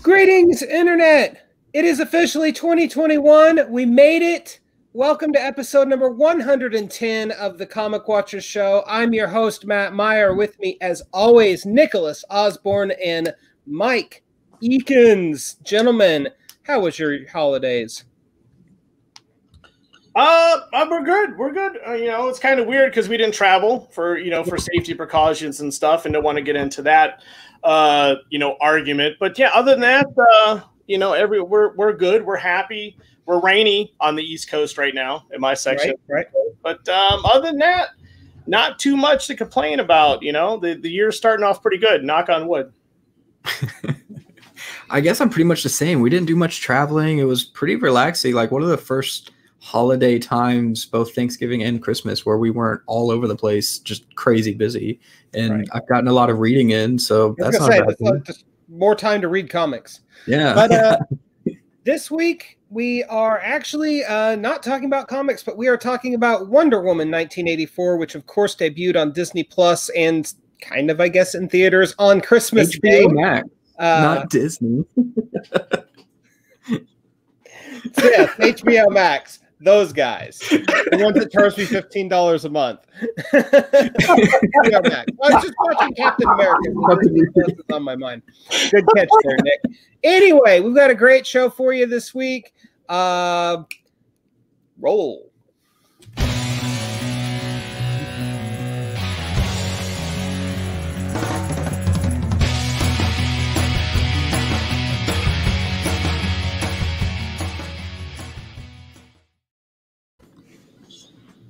Greetings, Internet! It is officially 2021. We made it. Welcome to episode number 110 of the Comic Watchers Show. I'm your host, Matt Meyer. With me, as always, Nicholas Osborne and Mike Eakins. Gentlemen, how was your holidays? We're good. We're good. It's kind of weird because we didn't travel for safety precautions and stuff, and don't want to get into that, argument. But yeah, other than that, we're good. We're happy. We're rainy on the East Coast right now in my section. Right. But other than that, not too much to complain about. The year's starting off pretty good. Knock on wood. I guess I'm pretty much the same. We didn't do much traveling. It was pretty relaxing. Like one of the first holiday times, both Thanksgiving and Christmas, where we weren't all over the place, just crazy busy. And right. I've gotten a lot of reading in, so that's not bad. Just more time to read comics. Yeah. But this week we are actually not talking about comics, but we are talking about Wonder Woman 1984, which of course debuted on Disney Plus and kind of, I guess, in theaters on Christmas Day. Max, not Disney. Yeah, HBO Max. Those guys, the ones that charge me $15 a month. HBO Max. I was just watching Captain America. It's on my mind. Good catch there, Nick. Anyway, we've got a great show for you this week. Roll.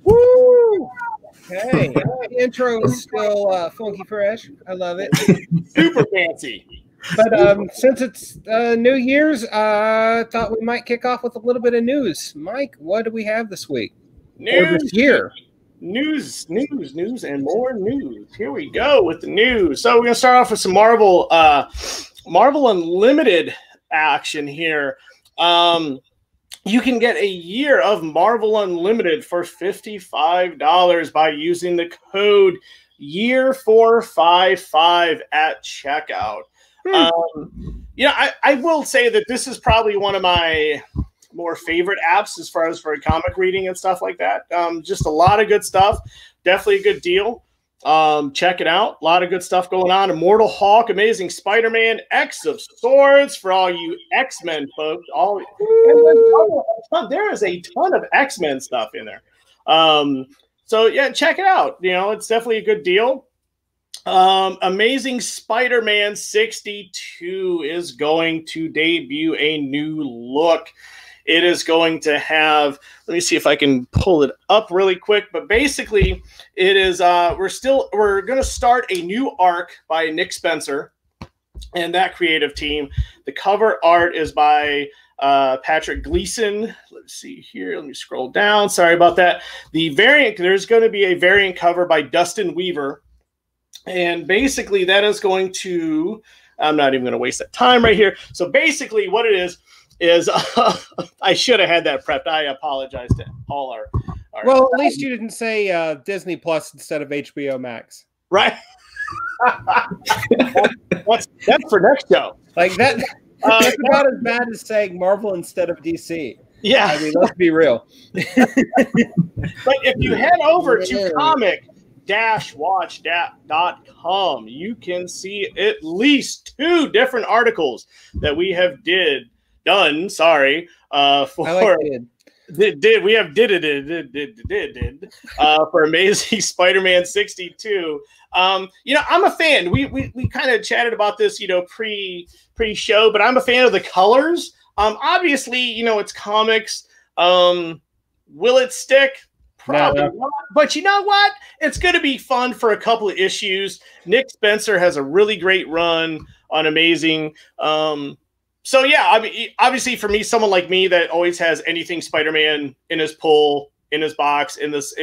Woo! Okay, the intro is still funky fresh. I love it. Super fancy. But since it's New Year's, I thought we might kick off with a little bit of news. Mike, what do we have this week? News. This year? News, and more news. Here we go with the news. So we're going to start off with some Marvel Unlimited action here. You can get a year of Marvel Unlimited for $55 by using the code YEAR455 at checkout. I will say that this is probably one of my more favorite apps as far as for comic reading and stuff like that. Just a lot of good stuff. Definitely a good deal. Check it out. A lot of good stuff going on. Immortal Hulk, Amazing Spider-Man, X of Swords for all you X-Men folks. There is a ton of X-Men stuff in there. So yeah, check it out. It's definitely a good deal. Amazing Spider-Man 62 is going to debut a new look. It is going to have, let me see if I can pull it up really quick, but basically it is, we're going to start a new arc by Nick Spencer and that creative team. The cover art is by Patrick Gleason. Let's see here. Let me scroll down. Sorry about that. There's going to be a variant cover by Dustin Weaver. And basically that is going to, I'm not even going to waste that time right here. So basically what it is I should have had that prepped. I apologize to all our well, at least you didn't say Disney Plus instead of HBO Max. Right. That's for next show. Like that. That's about as bad as saying Marvel instead of DC. Yeah. I mean, let's be real. But if you head over to comic-watch.com, you can see at least 2 different articles that we have done. Sorry, for for Amazing Spider-Man 62. I'm a fan. We kind of chatted about this, pre-show, but I'm a fan of the colors. Obviously, it's comics. Will it stick? Probably not. But you know what? It's going to be fun for a couple of issues. Nick Spencer has a really great run on Amazing. So yeah, I mean, obviously for me, someone like me that always has anything Spider-Man in his pull, in his box, in his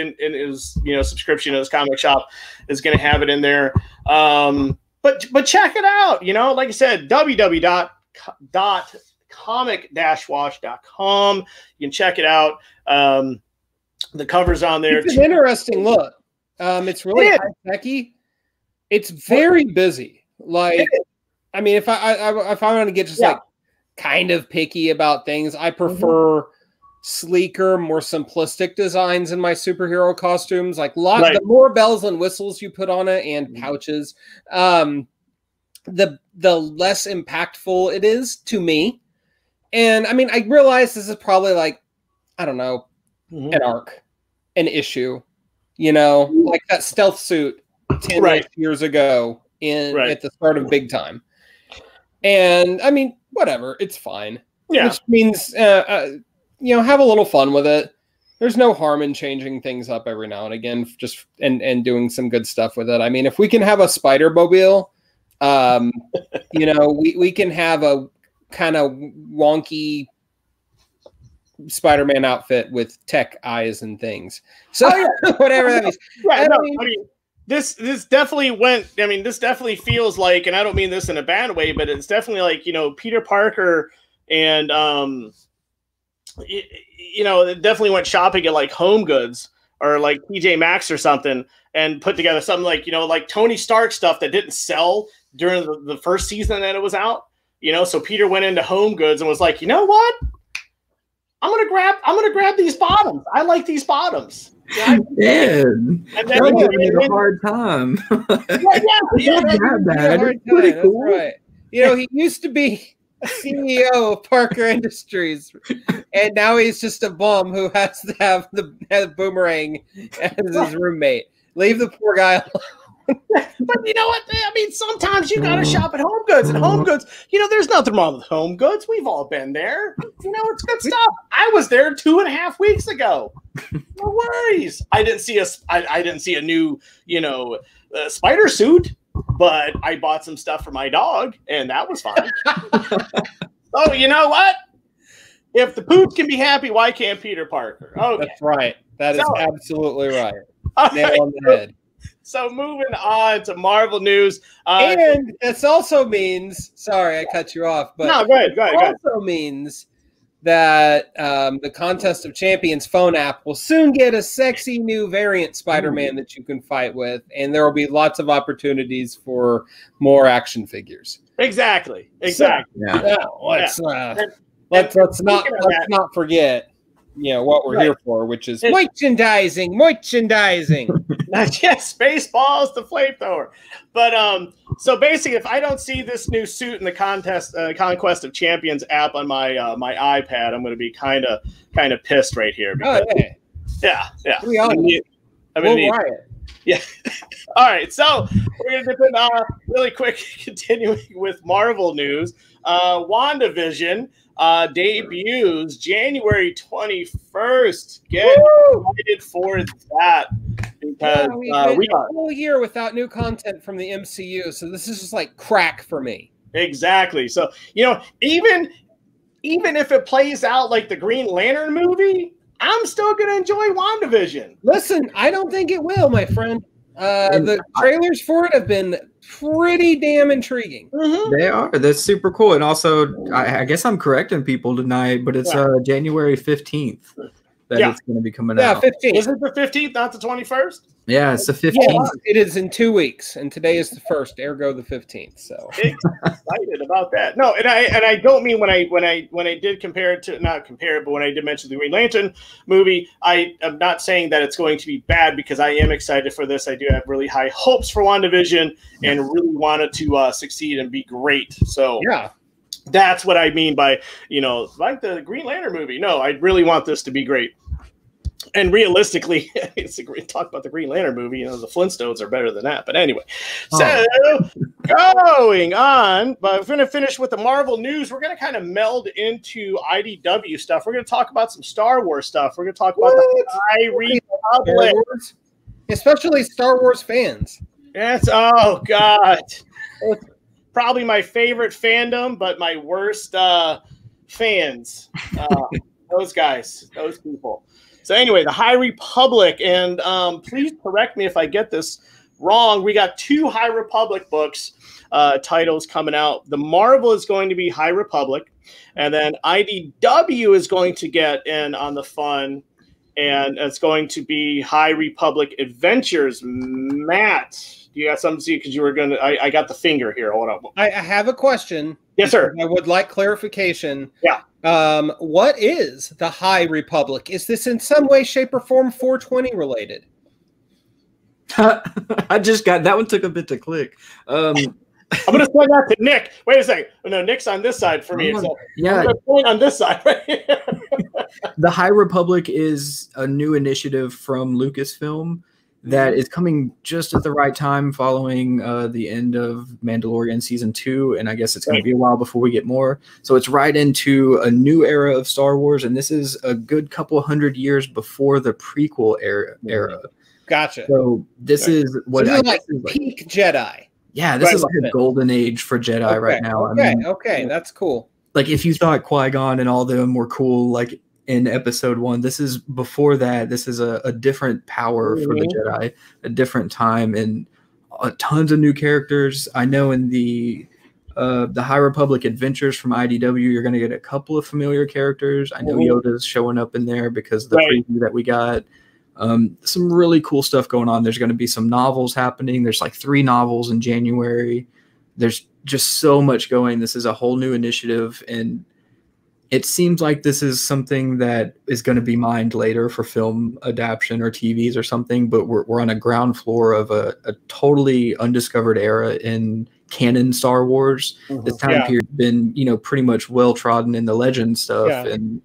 subscription in his comic shop is going to have it in there. But check it out. Like I said, www.comic-watch.com. You can check it out. The cover's on there. It's an interesting look. It's really high-techy. It's very busy. Like I mean, if I want to get just like kind of picky about things, I prefer sleeker, more simplistic designs in my superhero costumes. Like the more bells and whistles you put on it and pouches, the less impactful it is to me. And I mean, I realize this is probably like, I don't know, an arc, an issue, you know, like that stealth suit 10 years ago at the start of Big Time. And I mean, whatever, it's fine. Yeah. Which means, you know, have a little fun with it. There's no harm in changing things up every now and again, just and doing some good stuff with it. I mean, if we can have a Spider-Mobile, you know, we can have a kind of wonky Spider-Man outfit with tech eyes and things. So whatever that means. I mean, this definitely went. I mean, this definitely feels like, and I don't mean this in a bad way, but it's definitely like, you know, Peter Parker and you know, it definitely went shopping at like Home Goods or like TJ Maxx or something and put together something like, you know, like Tony Stark stuff that didn't sell during the first season that it was out. You know, so Peter went into Home Goods and was like, you know what? I'm gonna grab these bottoms. I like these bottoms. Yeah, and then he had a hard time. Pretty cool. Right. You know, he used to be CEO of Parker Industries, and now he's just a bum who has to have the Boomerang as his roommate. Leave the poor guy alone. But you know what? I mean, sometimes you gotta shop at Home Goods, and Home Goods, you know, there's nothing wrong with Home Goods. We've all been there. You know, it's good stuff. I was there 2.5 weeks ago. No worries. I didn't see a new, you know, spider suit, but I bought some stuff for my dog, and that was fine. So you know what? If the pooch can be happy, why can't Peter Parker? Okay. That's right. That is absolutely right. Nail on the head. So moving on to Marvel news. And this also means, sorry, I cut you off, but no, go ahead. Also means that the Contest of Champions phone app will soon get a sexy new variant Spider-Man that you can fight with, and there will be lots of opportunities for more action figures. Exactly. So, let's not forget, you know, what we're here for, which is merchandising. Not just Spaceballs, the flamethrower. But so basically, if I don't see this new suit in the Conquest of Champions app on my my iPad, I'm going to be kind of pissed right here. Because, yeah. We all riot. Yeah. All right. So we're going to dip in really quick, continuing with Marvel news. WandaVision debuts January 21st. Get excited for that because we got a whole year without new content from the MCU, so this is just like crack for me. Exactly. So, you know, even if it plays out like the Green Lantern movie, I'm still going to enjoy WandaVision. Listen, I don't think it will, my friend. The trailers for it have been pretty damn intriguing. They are. That's super cool. And also, I guess I'm correcting people tonight, but it's January 15th that it's going to be coming out. Yeah, 15th. Is it the 15th, not the 21st? Yeah, it's the 15th. Yeah, it is in 2 weeks, and today is the 1st, ergo the 15th. So excited about that. No, and I don't mean when I did compare it to, not compare it, but when I did mention the Green Lantern movie, I am not saying that it's going to be bad because I am excited for this. I do have really high hopes for WandaVision and really want it to succeed and be great. So yeah. That's what I mean by, you know, like the Green Lantern movie. No, I really want this to be great. And realistically, it's a great talk about the Green Lantern movie. You know, the Flintstones are better than that. But anyway, so going on, but we're going to finish with the Marvel news. We're going to kind of meld into IDW stuff. We're going to talk about some Star Wars stuff. We're going to talk about the High Republic, especially Star Wars fans. Yes. Oh God. Probably my favorite fandom, but my worst fans. Those guys, those people. So anyway, the High Republic, and please correct me if I get this wrong. We got 2 High Republic books titles coming out. The Marvel is going to be High Republic, and then IDW is going to get in on the fun, and it's going to be High Republic Adventures. Matt, you got something to see? Because you were going to, I got the finger here. Hold on. I have a question. Yes, sir. I would like clarification. Yeah. What is the High Republic? Is this in some way, shape, or form 420 related? I just got that one. Took a bit to click. I'm going to point that to Nick. Wait a second. No, Nick's on this side for me. Yeah. I'm going to point on this side right here. The High Republic is a new initiative from Lucasfilm that is coming just at the right time following the end of Mandalorian Season 2, and I guess it's going to be a while before we get more. So it's right into a new era of Star Wars, and this is a good couple hundred years before the prequel era. Gotcha. So this is what I guess is peak Jedi. Yeah, this is like a golden age for Jedi right now. Okay, that's cool. Like if you thought Qui-Gon and all them were cool, like in episode 1, this is before that. This is a different power for the Jedi, a different time, and tons of new characters. I know in the High Republic Adventures from IDW, you're going to get a couple of familiar characters. I know Yoda's showing up in there because of the preview that we got. Some really cool stuff going on. There's going to be some novels happening. There's like 3 novels in January. There's just so much going. This is a whole new initiative, and it seems like this is something that is going to be mined later for film adaptation or TVs or something, but we're on a ground floor of a totally undiscovered era in canon Star Wars. This time period has been, pretty much well-trodden in the legend stuff, and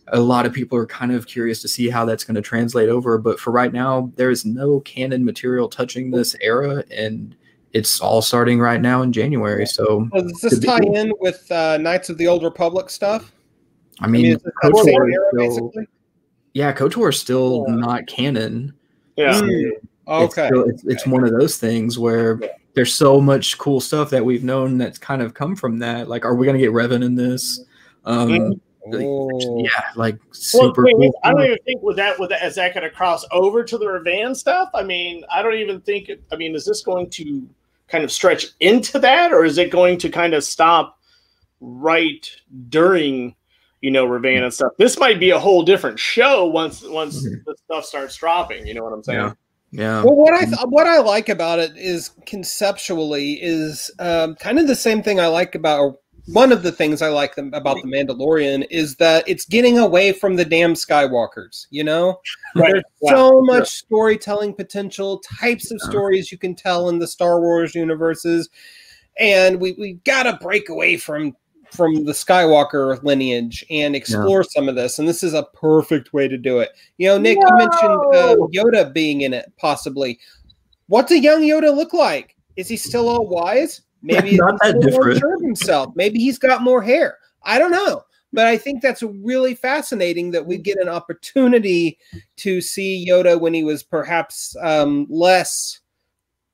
a lot of people are kind of curious to see how that's going to translate over. But for right now, there is no canon material touching this era, and it's all starting right now in January. So does this tie in with Knights of the Old Republic stuff? I mean KOTOR is still not canon. Yeah. It's one of those things where there's so much cool stuff that we've known that's kind of come from that. Like, are we going to get Revan in this? Super cool. I don't even think is that going to cross over to the Revan stuff? I mean, I don't even think. Is this going to kind of stretch into that, or is it going to kind of stop right during, Revan and stuff? This might be a whole different show once the stuff starts dropping. You know what I'm saying? Yeah. Well, what I like about it is conceptually is kind of the same thing I like about. One of the things I like about The Mandalorian is that it's getting away from the damn Skywalkers, There's so much storytelling potential, types of stories you can tell in the Star Wars universes, and we got to break away from the Skywalker lineage and explore some of this, and this is a perfect way to do it. Nick, you mentioned Yoda being in it, possibly. What's a young Yoda look like? Is he still all wise? Maybe he's not that different. Sure of himself. Maybe he's got more hair. I don't know. But I think that's really fascinating that we get an opportunity to see Yoda when he was perhaps less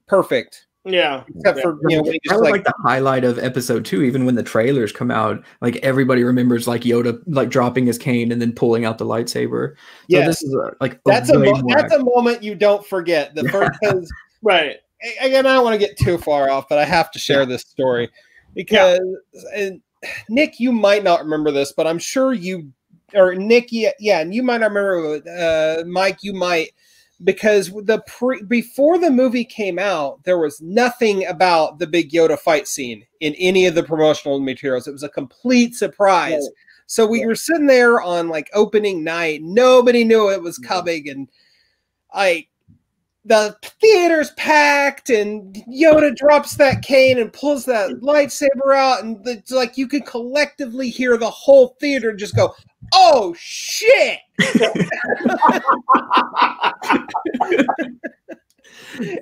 perfect. Yeah. Except for, when he just like the highlight of episode 2, even when the trailers come out, like everybody remembers like Yoda like dropping his cane and then pulling out the lightsaber. So this is that's a moment you don't forget. The first right. Again, I don't want to get too far off, but I have to share this story because Nick, you might not remember this, but I'm sure you, or Nick, and you might not remember. Mike, you might, because before the movie came out, there was nothing about the big Yoda fight scene in any of the promotional materials. It was a complete surprise. So we were sitting there on like opening night. Nobody knew it was coming, and the theater's packed, and Yoda drops that cane and pulls that lightsaber out, and it's like you could collectively hear the whole theater just go, "Oh shit!"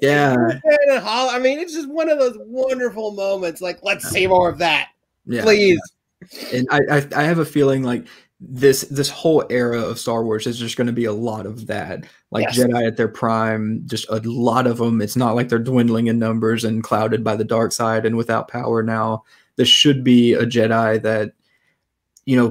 Yeah. I mean, it's just one of those wonderful moments. Like, let's see more of that, please. And I have a feeling like this whole era of Star Wars is just going to be a lot of that, like Jedi at their prime, just a lot of them. It's not like they're dwindling in numbers and clouded by the dark side and without power now. This should be a Jedi that,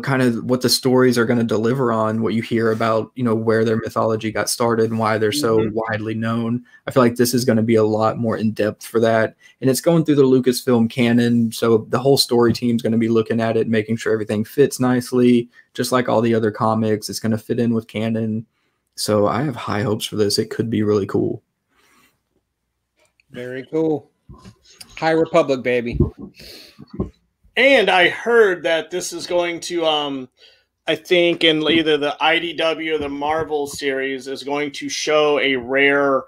kind of what the stories are going to deliver on, what you hear about, where their mythology got started and why they're so widely known. I feel like this is going to be a lot more in depth for that. And it's going through the Lucasfilm canon. So the whole story team's going to be looking at it, making sure everything fits nicely, just like all the other comics. It's going to fit in with canon. So I have high hopes for this. It could be really cool. Very cool. High Republic, baby. And I heard that this is going to, I think in either the IDW or the Marvel series is going to show a rare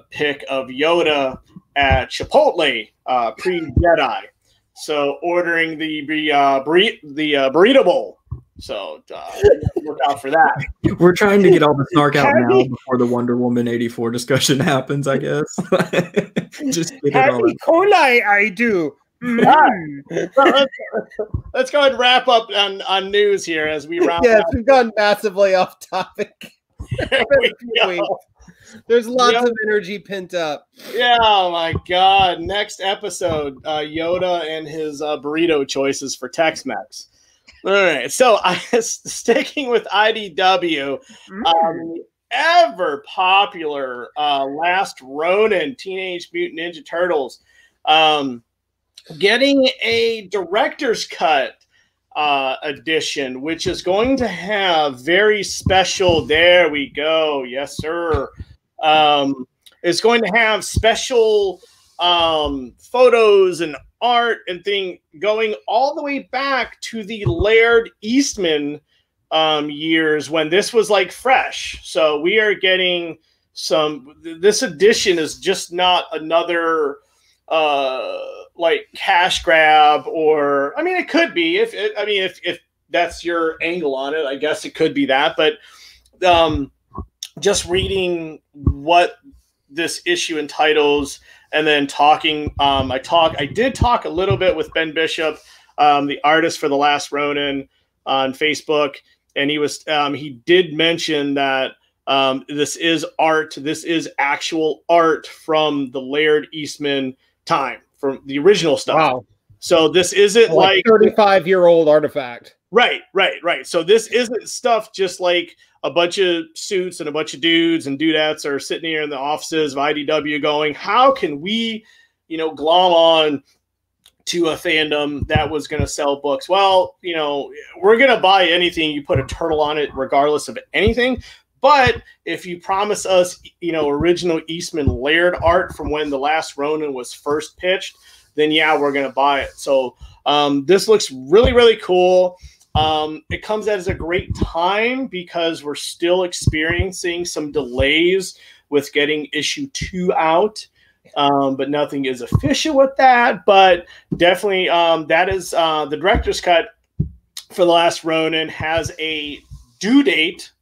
pick of Yoda at Chipotle pre-Jedi. So ordering the burrito bowl. So look out for that. We're trying to get all the snark out now before the Wonder Woman 84 discussion happens, I guess. Just get it all out. Coli, I do. Let's go ahead and wrap up on news here as we wrap Yes, up. we've gone massively off topic. There's lots of energy pent up. Yeah, oh my God. Next episode, Yoda and his burrito choices for Tex-Mex. All right, so sticking with IDW, ever popular Last Ronin Teenage Mutant Ninja Turtles, getting a director's cut edition, which is going to have very special. There we go, yes sir. It's going to have special photos and art and thing going all the way back to the Laird Eastman years when this was like fresh. So we are getting this edition is just not another like cash grab, or I mean it could be if that's your angle on it, I guess it could be that, but just reading what this issue entitles and then talking, I did talk a little bit with Ben Bishop, the artist for The Last Ronin, on Facebook, and he did mention that this is art. This is actual art from the Laird Eastman time, from the original stuff. Wow. So this isn't like 35-year-old artifact. Right. So this isn't stuff just like a bunch of suits and a bunch of dudes and dudettes are sitting here in the offices of IDW going, how can we, glom on to a fandom that was going to sell books? Well, we're going to buy anything you put a turtle on it, regardless of anything. But if you promise us, original Eastman Laird art from when The Last Ronin was first pitched, then yeah, we're going to buy it. So this looks really, really cool. It comes at a great time because we're still experiencing some delays with getting issue 2 out. But nothing is official with that. But definitely that is the director's cut for The Last Ronin has a due date.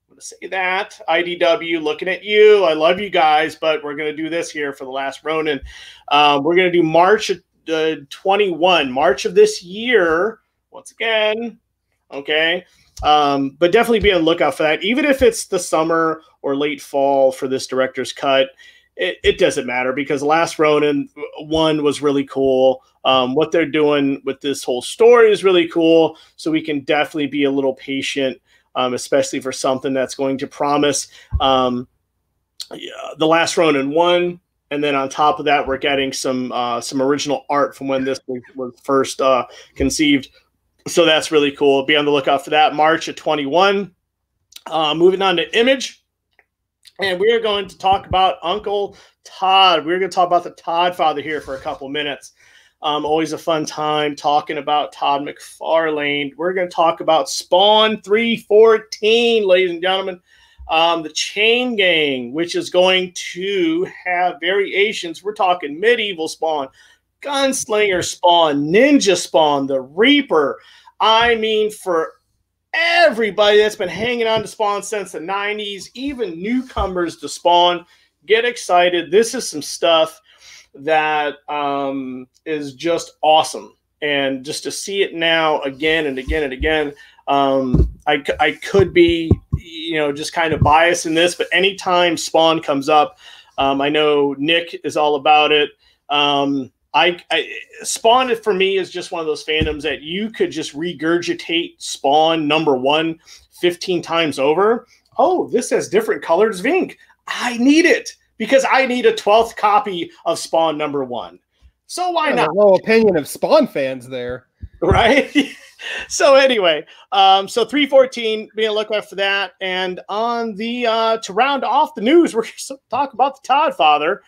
I'm going to say that. IDW, looking at you. I love you guys, but we're going to do this here for The Last Ronin. We're going to do March 21, March of this year. Once again, okay, but definitely be on the lookout for that. Even if it's the summer or late fall for this director's cut, it doesn't matter because Last Ronin 1 was really cool. What they're doing with this whole story is really cool. So we can definitely be a little patient, especially for something that's going to promise The Last Ronin 1. And then on top of that, we're getting some original art from when this was first conceived. So that's really cool. Be on the lookout for that. March of 21. Moving on to Image. And we are going to talk about Uncle Todd. We're going to talk about the Todd Father here for a couple minutes. Always a fun time talking about Todd McFarlane. We're going to talk about Spawn 314, ladies and gentlemen. The Chain Gang, which is going to have variations. We're talking medieval Spawn, Gunslinger Spawn, Ninja Spawn, the Reaper. I mean, for everybody that's been hanging on to Spawn since the 90s, even newcomers to Spawn, get excited. This is some stuff that is just awesome. And just to see it now again and again and again, I could be, just kind of biased in this, but anytime Spawn comes up, I know Nick is all about it. Spawn for me is just one of those fandoms that you could just regurgitate Spawn #1 15 times over. Oh, this has different colors of ink. I need it because I need a 12th copy of Spawn #1. So why not? Low opinion of Spawn fans there, right? So anyway, so 314, be on the lookout for that. And on the to round off the news, we're going to talk about the Todd Father.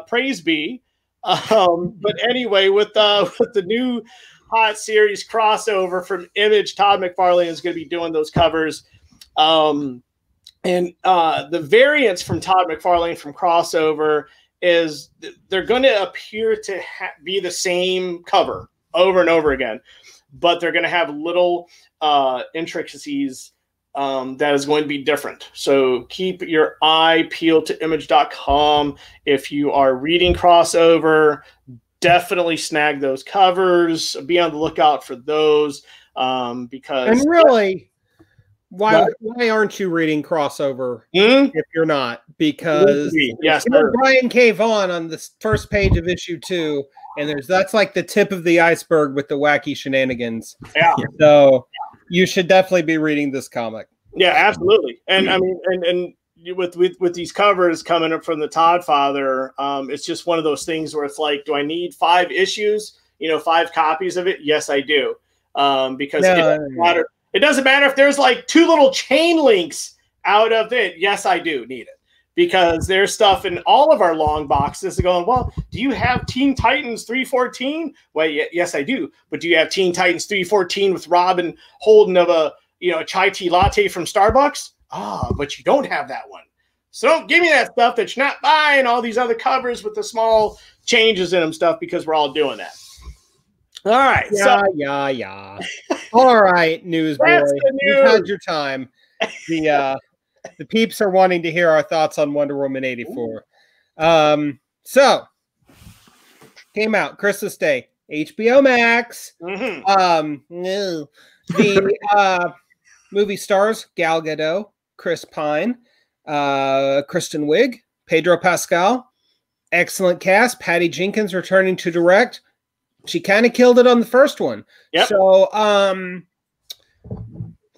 praise be. But anyway, with the new hot series crossover from Image, Todd McFarlane is going to be doing those covers. And the variants from Todd McFarlane from crossover is they're going to appear to be the same cover over and over again, but they're going to have little intricacies that is going to be different. So keep your eye peeled to image.com. If you are reading crossover, definitely snag those covers. Be on the lookout for those because... And really... Why aren't you reading crossover if you're not? Because yes, Brian K. Vaughan on the first page of issue 2, and that's like the tip of the iceberg with the wacky shenanigans. Yeah. So you should definitely be reading this comic. Yeah, absolutely. And I mean, and with these covers coming up from the Todd father, it's just one of those things where it's like, do I need 5 issues? 5 copies of it? Yes, I do. Because it doesn't matter if there's like 2 little chain links out of it. Yes, I do need it because there's stuff in all of our long boxes going, well, do you have Teen Titans 314? Well, yes, I do. But do you have Teen Titans 314 with Robin holding of a chai tea latte from Starbucks? But you don't have that one. So don't give me that stuff that you're not buying all these other covers with the small changes in them stuff because we're all doing that. All right. Yeah. All right, newsboy. You've had your time. The peeps are wanting to hear our thoughts on Wonder Woman 84. So came out Christmas Day, HBO Max. No. The movie stars Gal Gadot, Chris Pine, Kristen Wiig, Pedro Pascal. Excellent cast. Patty Jenkins returning to direct. She kind of killed it on the first one. Yep. So,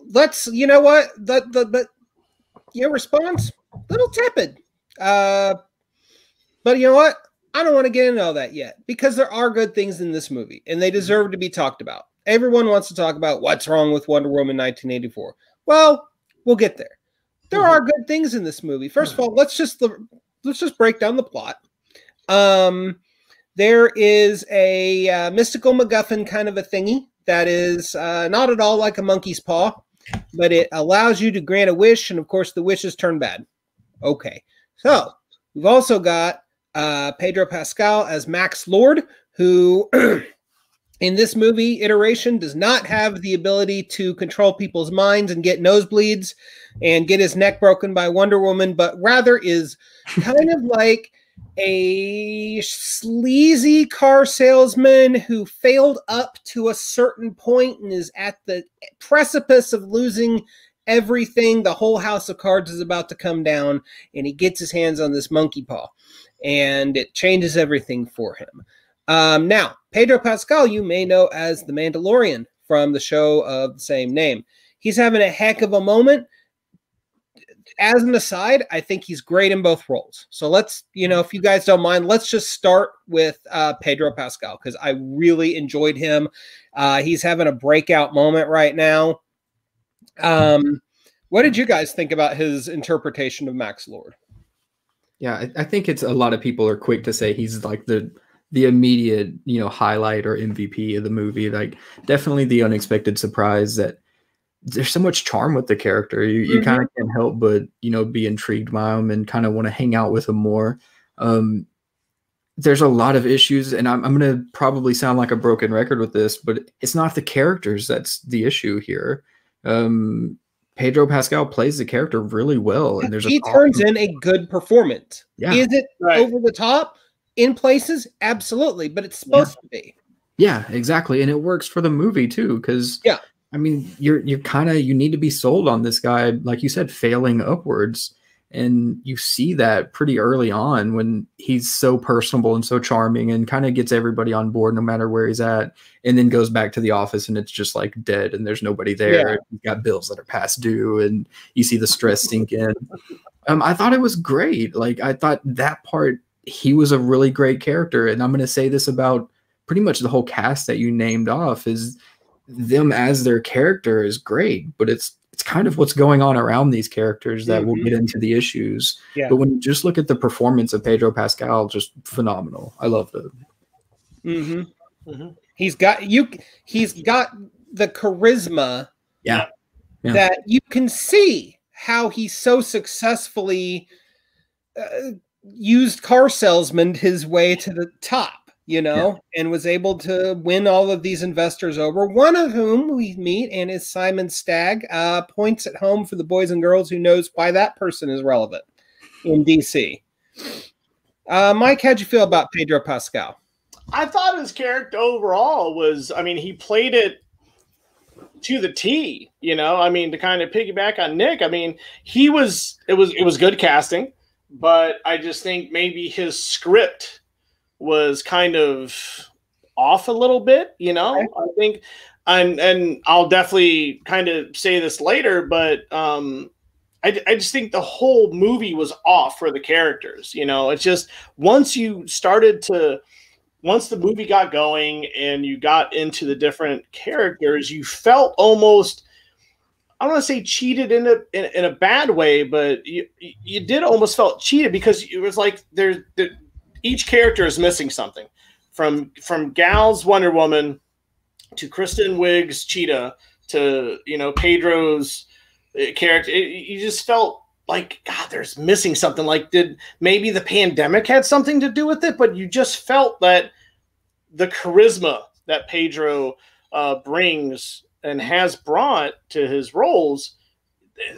let's, what? Your response, little tepid. But you know what? I don't want to get into all that yet because there are good things in this movie and they deserve to be talked about. Everyone wants to talk about what's wrong with Wonder Woman 1984. Well, we'll get there. There are good things in this movie. First of all, let's just break down the plot. There is a mystical MacGuffin kind of a thingy that is not at all like a monkey's paw, but it allows you to grant a wish, and of course the wishes turn bad. Okay, so we've also got Pedro Pascal as Max Lord, who in this movie iteration does not have the ability to control people's minds and get nosebleeds and get his neck broken by Wonder Woman, but rather is kind of like a sleazy car salesman who failed up to a certain point and is at the precipice of losing everything. The whole house of cards is about to come down, and he gets his hands on this monkey paw, and it changes everything for him. Now, Pedro Pascal, you may know as the Mandalorian from the show of the same name. He's having a heck of a moment. As an aside, I think he's great in both roles. So let's, if you guys don't mind, let's just start with Pedro Pascal because I really enjoyed him. He's having a breakout moment right now. What did you guys think about his interpretation of Max Lord? Yeah, I think it's a lot of people are quick to say he's like the immediate, highlight or MVP of the movie. Like definitely the unexpected surprise that there's so much charm with the character. You kind of can't help but, be intrigued by him and kind of want to hang out with him more. There's a lot of issues, and I'm going to probably sound like a broken record with this, but it's not the characters that's the issue here. Pedro Pascal plays the character really well, and he turns in a good performance. Yeah. Is it over the top in places? Absolutely, but it's supposed to be. Yeah, exactly, and it works for the movie too, because I mean, you need to be sold on this guy, like you said, failing upwards. And you see that pretty early on when he's so personable and so charming and kind of gets everybody on board no matter where he's at, and then goes back to the office and it's just like dead and there's nobody there. Yeah. You've got bills that are past due and you see the stress sink in. I thought it was great. Like, I thought that part, he was a really great character. And I'm going to say this about pretty much the whole cast that you named off is them as their character is great, but it's kind of what's going on around these characters that we'll get into the issues. Yeah. But when you just look at the performance of Pedro Pascal, just phenomenal. I love it. He's got the charisma that you can see how he so successfully used car salesman his way to the top, and was able to win all of these investors over, one of whom we meet and is Simon Stagg, points at home for the boys and girls who knows why that person is relevant in DC. Mike, how'd you feel about Pedro Pascal? I thought his character overall was, he played it to the T, to kind of piggyback on Nick. It was good casting, but I just think maybe his script was kind of off a little bit, I think, and I'll definitely kind of say this later, but I just think the whole movie was off for the characters. It's just once the movie got going and you got into the different characters, you felt almost, I don't want to say cheated in a bad way, but you did almost felt cheated because it was like each character is missing something, from Gal's Wonder Woman to Kristen Wiig's Cheetah to Pedro's character. You just felt like, God, there's missing something. Like, did maybe the pandemic had something to do with it? But you just felt that the charisma that Pedro brings and has brought to his roles,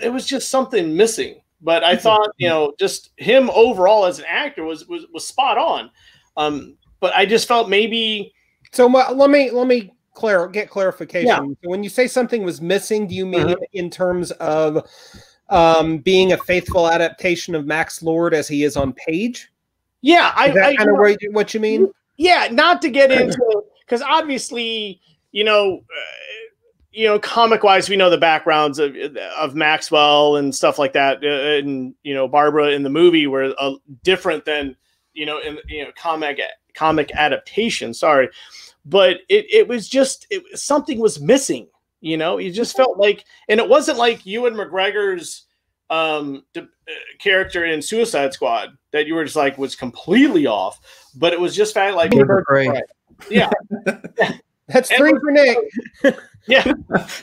it was just something missing. But I thought, just him overall as an actor was spot on. But I just felt maybe. So let me get clarification. Yeah. So when you say something was missing, do you mean in terms of being a faithful adaptation of Max Lord as he is on page? Yeah, is that kind of what you mean? Yeah, not to get into, because obviously, comic wise, we know the backgrounds of Maxwell and stuff like that, and Barbara in the movie were different than comic adaptation. Sorry, but it was just something was missing. You just felt like, and it wasn't like Ewan McGregor's character in Suicide Squad that you were just like was completely off, but it was just like yeah. That's three for Nick. Yeah.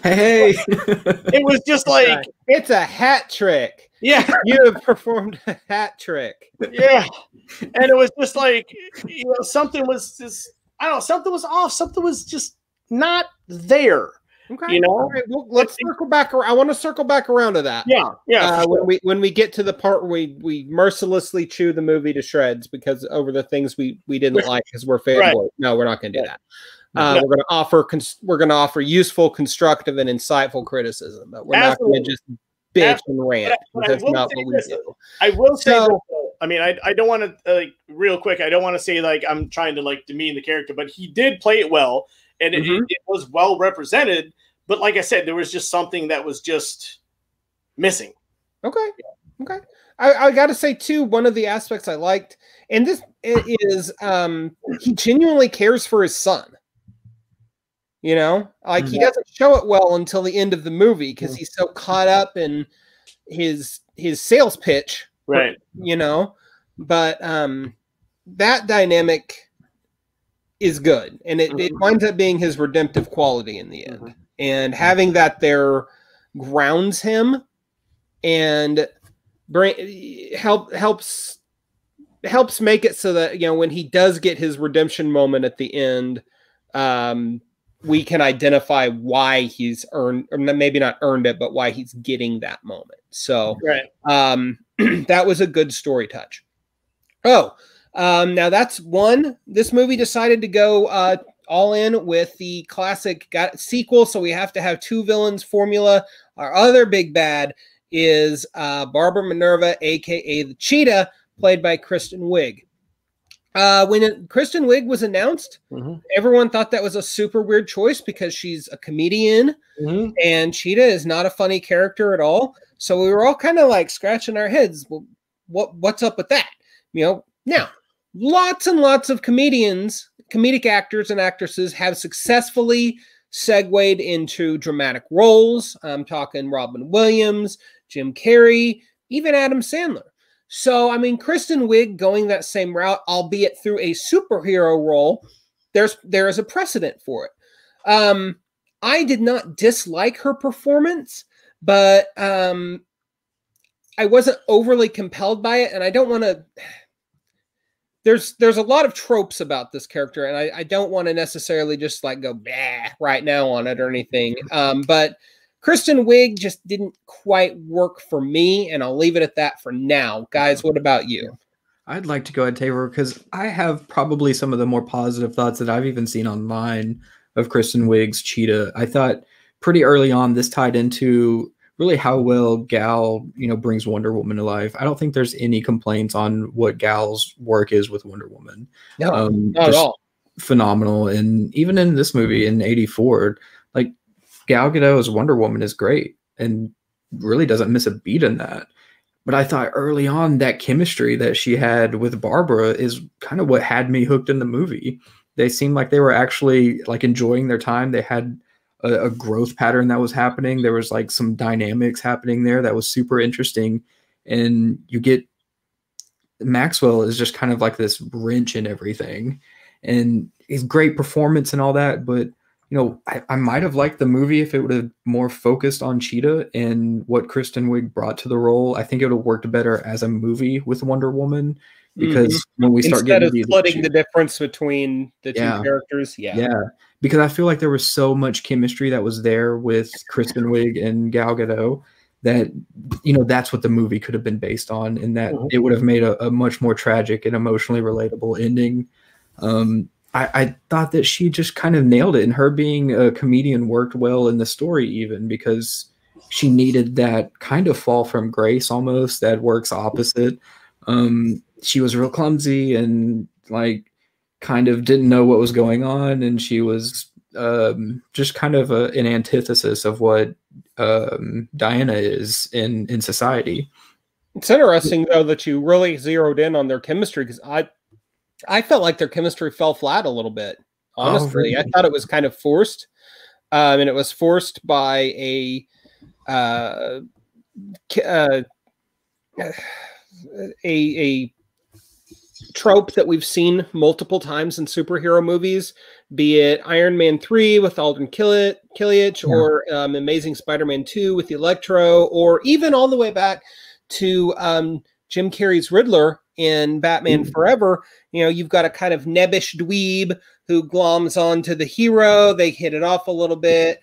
Hey. It was just like it's a hat trick. Yeah. You have performed a hat trick. Yeah. And it was just like, something was just, I don't know, something was off. Something was just not there. Okay. All right, well, let's circle back. I want to circle back around to that. Yeah. Yeah. When we get to the part where we mercilessly chew the movie to shreds because over the things we didn't like because we're fanboys. Right. No, we're not going to do that. We're going to offer useful, constructive, and insightful criticism, but we're not going to just bitch and rant. That's not what we do. I will say, I don't want to real quick. I don't want to say I'm trying to demean the character, but he did play it well. And it was well represented, but like I said, there was just something that was just missing. Okay. I got to say too, one of the aspects I liked, and this is, he genuinely cares for his son. He doesn't show it well until the end of the movie because he's so caught up in his sales pitch, right? But that dynamic is good, and it winds up being his redemptive quality in the end, and having that there grounds him and helps make it so that when he does get his redemption moment at the end, we can identify why he's earned, or maybe not earned it, but why he's getting that moment. So that was a good story touch. Now that's one. This movie decided to go all in with the classic sequel, so we have to have two villains formula. Our other big bad is Barbara Minerva, a.k.a. the Cheetah, played by Kristen Wiig. When Kristen Wiig was announced, everyone thought that was a super weird choice because she's a comedian, and Cheetah is not a funny character at all. So we were all kind of scratching our heads. Well, what's up with that? Now, lots and lots of comedic actors and actresses have successfully segued into dramatic roles. I'm talking Robin Williams, Jim Carrey, even Adam Sandler. So, I mean, Kristen Wiig going that same route, albeit through a superhero role, there is a precedent for it. I did not dislike her performance, but I wasn't overly compelled by it, and I don't want to. There's a lot of tropes about this character, and I don't want to necessarily just like go bah right now on it or anything. But Kristen Wiig just didn't quite work for me, and I'll leave it at that for now. Guys, what about you? I'd like to go ahead, Tabor, because I have probably some of the more positive thoughts that I've even seen online of Kristen Wiig's Cheetah. I thought pretty early on this tied into really how well Gal, brings Wonder Woman to life. I don't think there's any complaints on what Gal's work is with Wonder Woman. No, not at all. Phenomenal. And even in this movie in '84, like Gal Gadot as Wonder Woman is great and really doesn't miss a beat in that. But I thought early on that chemistry that she had with Barbara is kind of what had me hooked in the movie. They seemed like they were actually like enjoying their time. They had a growth pattern that was happening. There was like some dynamics happening there that was super interesting. And you get Maxwell is just kind of like this wrench in everything. And his great performance and all that. But, I might have liked the movie if it would have more focused on Cheetah and what Kristen Wiig brought to the role. I think it would have worked better as a movie with Wonder Woman. Because when we start instead getting of splitting the difference between the two characters, because I feel like there was so much chemistry that was there with Kristen Wiig and Gal Gadot that that's what the movie could have been based on, and that it would have made a much more tragic and emotionally relatable ending. I thought that she just kind of nailed it, and her being a comedian worked well in the story, even because she needed that kind of fall from grace almost that works opposite. She was real clumsy and like kind of didn't know what was going on. And she was just kind of an antithesis of what Diana is in society. It's interesting, though, that you really zeroed in on their chemistry, because I felt like their chemistry fell flat a little bit. Honestly, really? I thought it was kind of forced. And it was forced by a trope that we've seen multiple times in superhero movies, be it Iron Man 3 with Alden Killich, or Amazing Spider-Man 2 with Electro, or even all the way back to Jim Carrey's Riddler in Batman Forever. You've got a kind of nebbish dweeb who gloms onto the hero. They hit it off a little bit.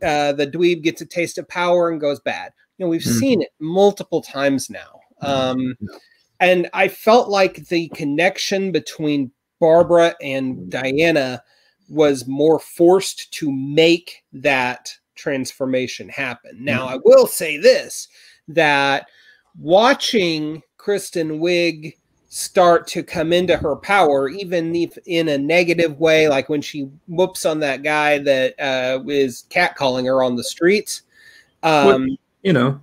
The dweeb gets a taste of power and goes bad. We've seen it multiple times now. And I felt like the connection between Barbara and Diana was more forced to make that transformation happen. Now, I will say this, that watching Kristen Wiig start to come into her power, even if in a negative way, like when she whoops on that guy that is catcalling her on the streets, you know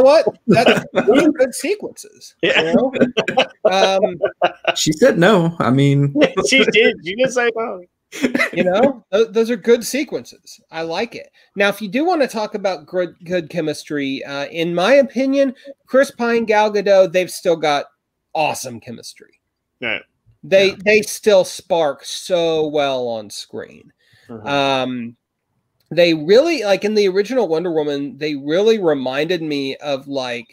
what? That's really good sequences. Yeah. She said no. I mean, she did. You didn't say no. Those are good sequences. I like it. Now, if you do want to talk about good chemistry, in my opinion, Chris Pine, Gal Gadot, they've still got awesome chemistry. Right. They still spark so well on screen. They really, like in the original Wonder Woman, they really reminded me of like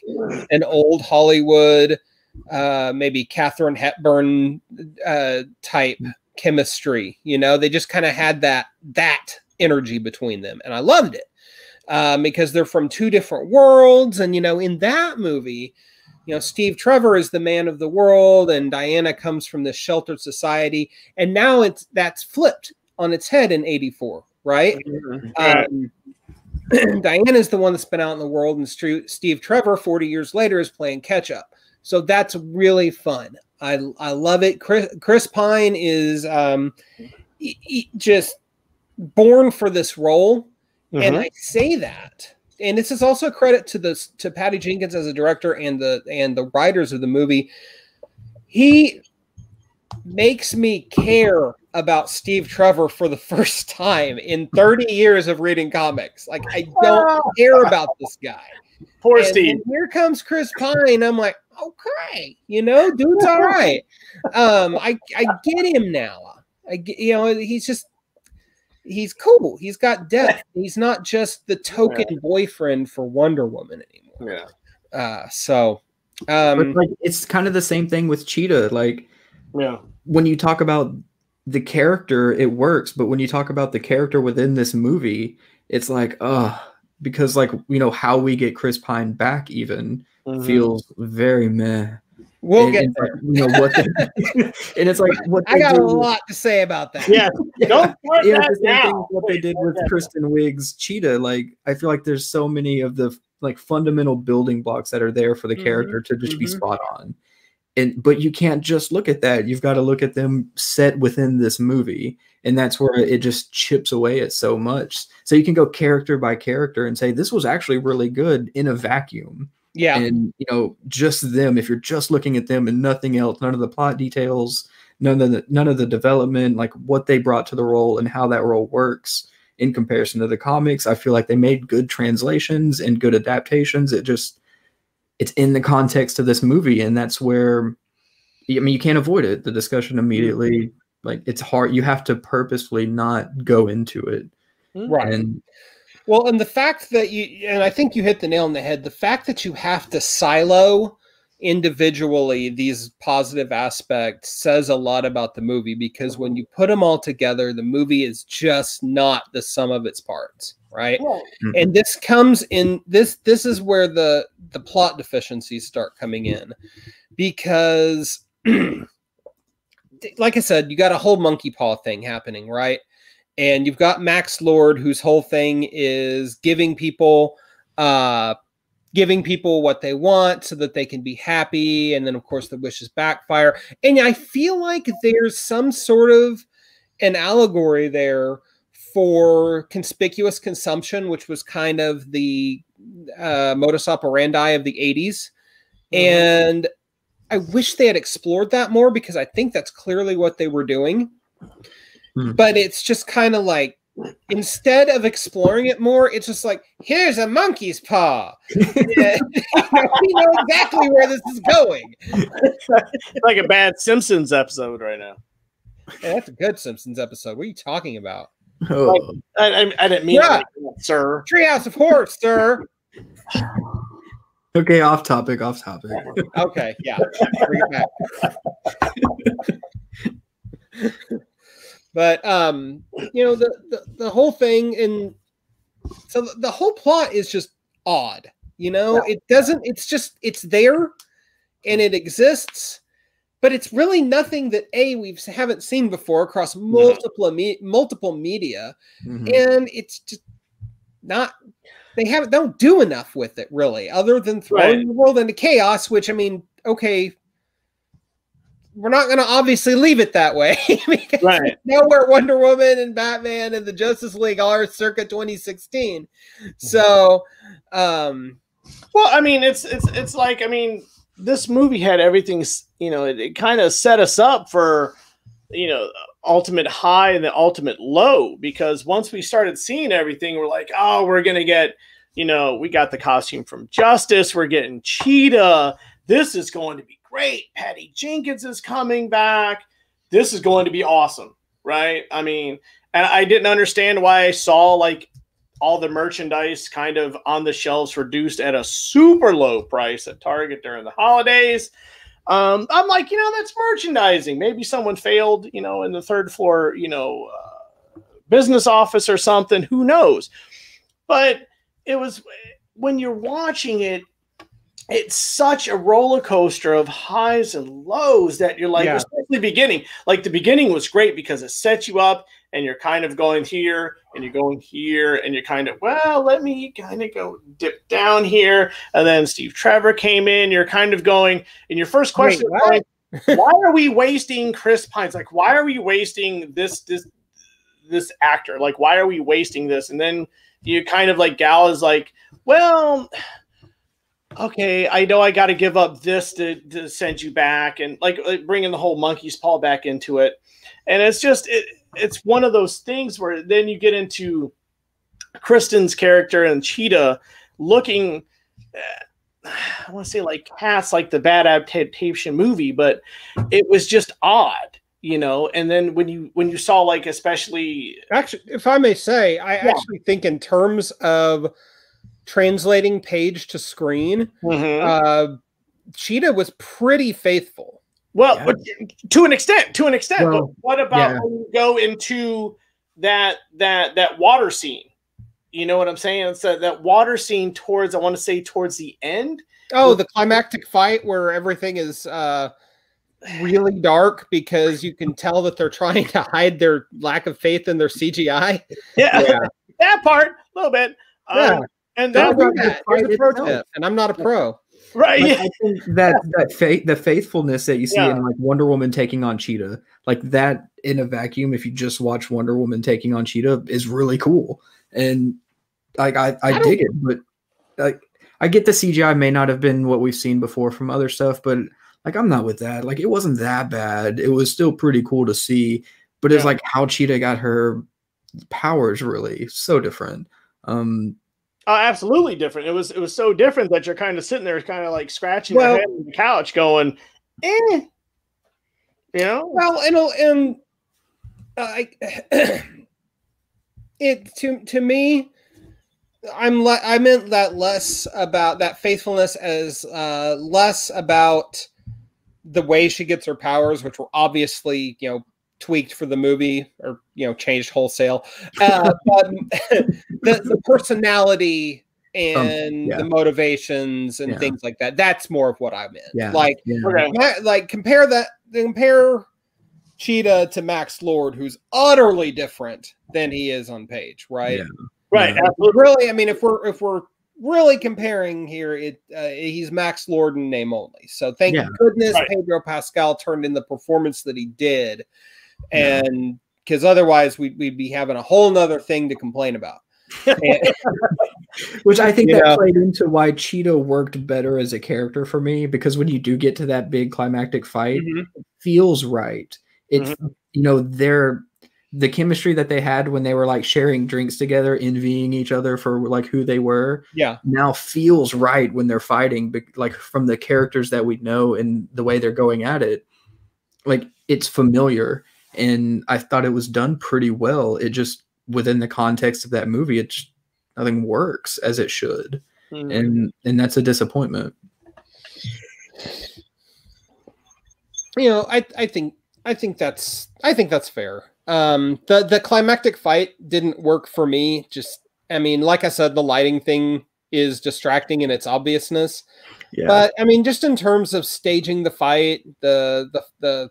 an old Hollywood, maybe Katharine Hepburn type chemistry. They just kind of had that energy between them, and I loved it because they're from two different worlds. And in that movie, Steve Trevor is the man of the world, and Diana comes from this sheltered society, and now that's flipped on its head in '84. Right? Diana is the one that's been out in the world, and Steve Trevor, 40 years later, is playing catch up. So that's really fun. I love it. Chris Pine is just born for this role, and I say that. And this is also a credit to Patty Jenkins as a director and the writers of the movie. makes me care about Steve Trevor for the first time in 30 years of reading comics. Like, I don't care about this guy. Poor Steve. And here comes Chris Pine. I'm like, okay, you know, dude's all right. I get him now. You know, he's cool. He's got depth. He's not just the token boyfriend for Wonder Woman anymore. Yeah. But like, it's kind of the same thing with Cheetah. Like, when you talk about the character, it works, but when you talk about the character within this movie, it's like, because like, you know, how we get Chris Pine back even feels very meh. We'll get there. You know what? And it's like, what I got a lot to say about that. Yeah, don't start yeah, that the same now. thing what they did with Kristen Wiig's Cheetah. Like, I feel like there's so many of the like fundamental building blocks that are there for the character to just be spot on. But you can't just look at that. You've got to look at them set within this movie. And that's where it just chips away at so much. So you can go character by character and say, this was actually really good in a vacuum. Yeah. And, you know, just them, if you're just looking at them and nothing else, none of the plot details, none of the development, like what they brought to the role and how that role works in comparison to the comics, I feel like they made good translations and good adaptations. It's in the context of this movie, and that's where, I mean, you can't avoid it. The discussion immediately, like, it's hard. You have to purposefully not go into it. Right. And the fact that and I think you hit the nail on the head, the fact that you have to silo individually these positive aspects says a lot about the movie, because when you put them all together, the movie is just not the sum of its parts. Right. And this comes in this is where the plot deficiencies start coming in, because like I said, you got a whole monkey paw thing happening, right? And you've got Max Lord, whose whole thing is giving people what they want so that they can be happy. And then of course the wishes backfire. And I feel like there's some sort of an allegory there for conspicuous consumption, which was kind of the modus operandi of the 80s. And I wish they had explored that more, because I think that's clearly what they were doing. But it's just kind of like, instead of exploring it more, it's just like, here's a monkey's paw. We know exactly where this is going. Like a bad Simpsons episode right now. Hey, that's a good Simpsons episode. What are you talking about? Like, I didn't mean that, sir. Treehouse of Horror, sir. Okay, off topic. Okay, yeah. Bring it back. But you know, the whole thing, and so the whole plot is just odd. You know, it doesn't. It's there, and it exists, but it's really nothing that we haven't seen before across multiple media, and it's just not. They don't do enough with it, really, other than throwing the world into chaos. Which, I mean, okay, we're not going to obviously leave it that way, because now where Wonder Woman and Batman and the Justice League are circa 2016. So, well, I mean, it's like, I mean, this movie had everything, you know, it kind of set us up for, you know, ultimate high and the ultimate low, because once we started seeing everything, we're like, oh, we're going to get, you know, we got the costume from Justice. We're getting Cheetah. This is going to be great. Patty Jenkins is coming back. This is going to be awesome, right? I mean, and I didn't understand why I saw like all the merchandise kind of on the shelves reduced at a super low price at Target during the holidays. I'm like, you know, that's merchandising. Maybe someone failed, you know, in the third floor, you know, business office or something. Who knows? But it was, when you're watching it, it's such a roller coaster of highs and lows that you're like, especially the beginning. Like, the beginning was great because it sets you up, and you're kind of going here and you're going here, and you're kind of, well, let me kind of go dip down here. And then Steve Trevor came in. You're kind of going, and your first question is going, why are we wasting Chris Pine's? Like, why are we wasting this actor? Like, why are we wasting this? And then you kind of like, Gal is like, well, okay, I know I got to give up this to send you back, and like bringing the whole monkey's paw back into it. And it's just, it's one of those things where then you get into Kristen's character and Cheetah looking, I want to say like cast like the bad adaptation movie, but it was just odd, you know. And then when you saw like, especially, actually, if I may say, I actually think in terms of translating page to screen, Cheetah was pretty faithful. Well, to an extent. Well, but what about when you go into that water scene? You know what I'm saying? So that water scene towards, I want to say towards the end. Oh, the climactic fight where everything is really dark because you can tell that they're trying to hide their lack of faith in their CGI. Yeah. That part, a little bit. And that's a pro tip, and I'm not a pro. Right. Like, I think the faithfulness that you see in like Wonder Woman taking on Cheetah, like that in a vacuum, if you just watch Wonder Woman taking on Cheetah, is really cool. And like I dig it, but like I get the CGI may not have been what we've seen before from other stuff, but like I'm not with that. Like it wasn't that bad. It was still pretty cool to see, but it's like how Cheetah got her powers really so different. Absolutely different. It was so different that you're kind of sitting there, kind of like scratching your head on the couch, going, "Eh," you know. Well, and it to me, I meant that less about that faithfulness as less about the way she gets her powers, which were obviously tweaked for the movie or changed wholesale, but the personality and the motivations and things like that, that's more of what I meant. Like compare Cheetah to Max Lord, who's utterly different than he is on page, right? Right. Really, I mean, if we're really comparing here, he's Max Lord in name only. So thank goodness Pedro Pascal turned in the performance that he did. And because otherwise we'd be having a whole nother thing to complain about. Which I think that played into why Cheetah worked better as a character for me, because when you do get to that big climactic fight, it feels right. It's the chemistry that they had when they were like sharing drinks together, envying each other for like who they were. Now feels right when they're fighting, like from the characters that we know and the way they're going at it. Like it's familiar. And I thought it was done pretty well. It just, within the context of that movie, nothing works as it should. And that's a disappointment. I think that's fair. The climactic fight didn't work for me. Like I said, the lighting thing is distracting in its obviousness. But I mean, just in terms of staging the fight, the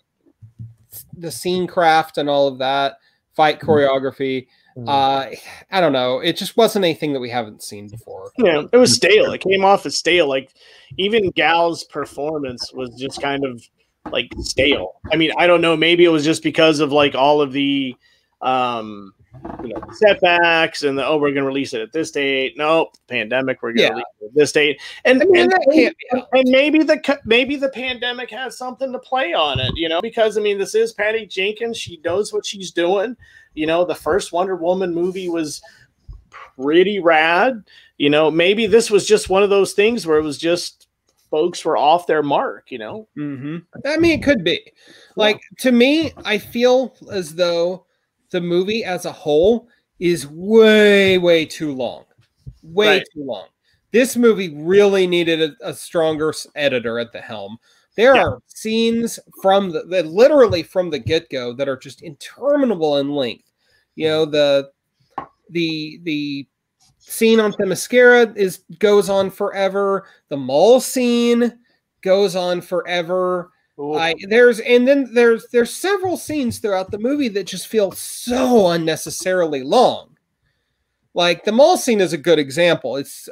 scene craft and all of that, fight choreography, I don't know. It just wasn't anything that we haven't seen before. Yeah, it was stale. It came off as stale. Like even Gal's performance was just kind of like stale. I mean, I don't know. Maybe it was just because of like all of the setbacks and we're going to release it at this date. Nope, pandemic. We're going to release it at this date. And maybe the pandemic has something to play on it. Because I mean, this is Patty Jenkins. She knows what she's doing. The first Wonder Woman movie was pretty rad. Maybe this was just one of those things where it was just folks were off their mark. I mean, it could be. Like to me, I feel as though the movie as a whole is way too long. Too long. This movie really needed a stronger editor at the helm. There are scenes from literally from the get-go that are just interminable in length. The scene on Themyscira goes on forever. The mall scene goes on forever. There's several scenes throughout the movie that just feel so unnecessarily long. Like the mall scene is a good example. It's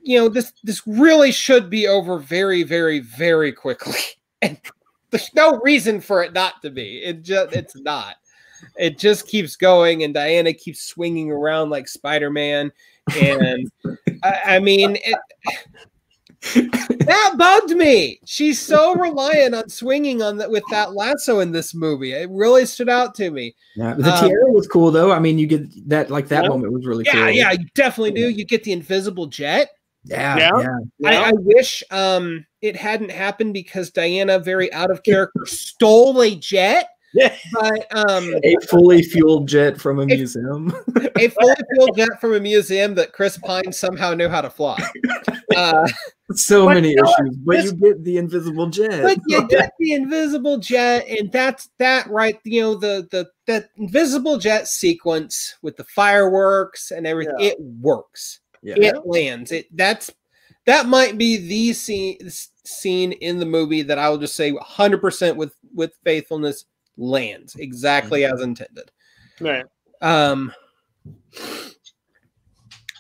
this really should be over very, very, very quickly, and there's no reason for it not to be. It's not. it just keeps going, and Diana keeps swinging around like Spider-Man. And I mean, that bugged me. She's so reliant on swinging with that lasso in this movie. It really stood out to me. Yeah, the tiara was cool though. I mean, you get that moment was really cool. Yeah, you definitely do. You get the invisible jet. Yeah. I wish it hadn't happened because Diana, very out of character, stole a jet. Yeah, but a fully fueled jet from a museum. A fully fueled jet from a museum that Chris Pine somehow knew how to fly. So many issues, but you get the invisible jet. But you get the invisible jet, and that's that, right? You know, the invisible jet sequence with the fireworks and everything. Yeah. It works. Yeah. It lands. That might be the scene in the movie that I will just say 100% with faithfulness lands exactly as intended. Right.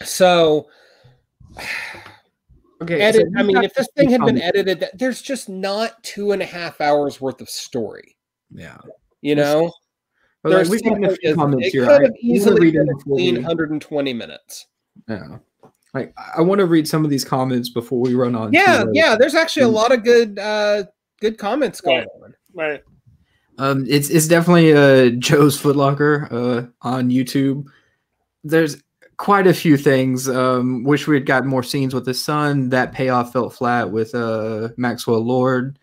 So okay. I mean, if this thing had been edited, there's just not 2.5 hours worth of story. Yeah. You know, there's we got a few comments here. Could have easily been a clean 120 minutes. Yeah. Like, I want to read some of these comments before we run on. Yeah. There's actually a lot of good comments going on. Right. It's definitely Joe's Footlocker on YouTube. There's quite a few things. Wish we had gotten more scenes with his son. That payoff felt flat with Maxwell Lord.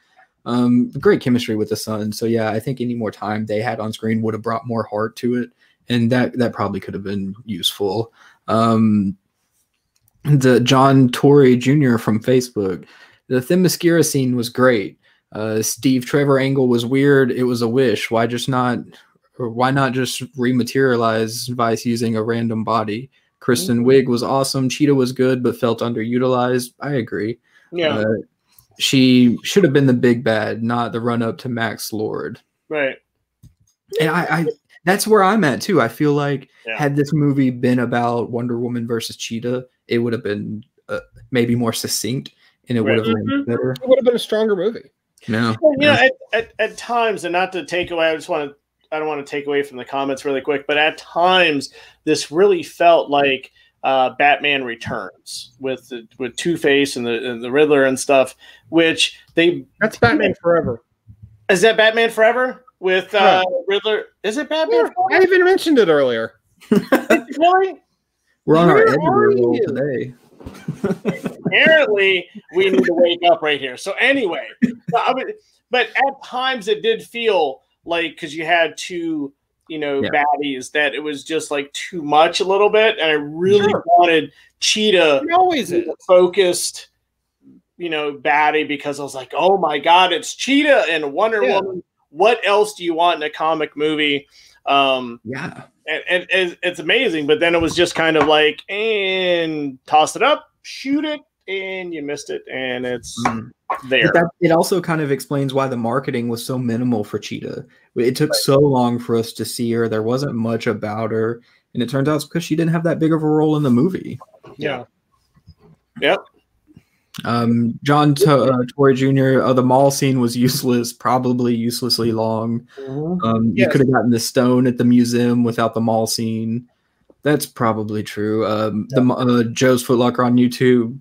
Great chemistry with the son. So yeah, I think any more time they had on screen would have brought more heart to it, and that probably could have been useful. The John Torrey Jr. from Facebook. The Themyscira scene was great. Steve Trevor angle was weird. It was a wish. Why not just rematerialize Vice using a random body? Kristen Wiig was awesome. Cheetah was good, but felt underutilized. I agree. Yeah. She should have been the big bad, not the run up to Max Lord. Right. And I that's where I'm at too. I feel like had this movie been about Wonder Woman versus Cheetah, it would have been maybe more succinct, and it would have been better. It would have been a stronger movie. No. Well, you know, at times, and not to take away, I don't want to take away from the comments really quick, but at times this really felt like Batman Returns with Two-Face and the Riddler and stuff, that's Batman Forever. Is that Batman Forever with Riddler? Is it Batman Forever? I even mentioned it earlier. Really? We're on our editor roll today. Apparently, we need to wake up right here. So anyway, but at times it did feel like, because you had two, baddies, that it was just like too much a little bit, and I really wanted Cheetah always is focused, baddie, because I was like, oh my god, it's Cheetah and Wonder Woman. What else do you want in a comic movie? And it's amazing, but then it was just kind of like, and toss it up, shoot it, and you missed it, and it's there. It also kind of explains why the marketing was so minimal for Cheetah. It took so long for us to see her. There wasn't much about her, and it turns out it's because she didn't have that big of a role in the movie. Yeah. Yep. John Torrey Jr. The mall scene was useless, probably uselessly long. You could have gotten the stone at the museum without the mall scene. That's probably true. Joe's Footlocker on YouTube.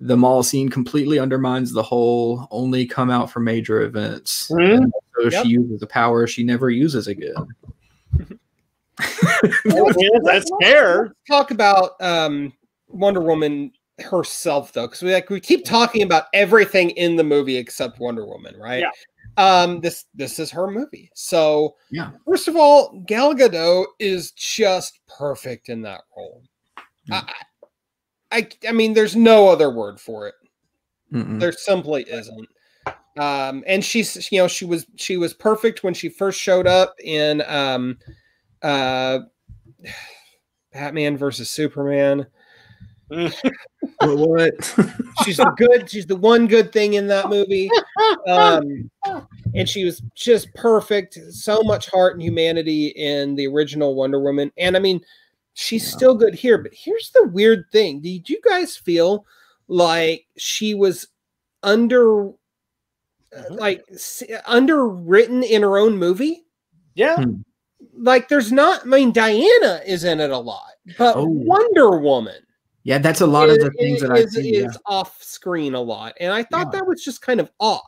The mall scene completely undermines the whole only come out for major events. So she uses a power she never uses again. That's fair. Talk about Wonder Woman herself, though, because we keep talking about everything in the movie except Wonder Woman, right? This is her movie. So first of all, Gal Gadot is just perfect in that role. I mean, there's no other word for it. There simply isn't. And she's, she was perfect when she first showed up in Batman versus Superman. What? She's the one good thing in that movie. And she was just perfect. So much heart and humanity in the original Wonder Woman. And I mean, she's still good here. But here's the weird thing. Did you guys feel like she was underwritten in her own movie? Yeah. like there's not. I mean, Diana is in it a lot, but Wonder Woman. Yeah, that's a lot of the things that I see. Is off screen a lot, and I thought that was just kind of odd.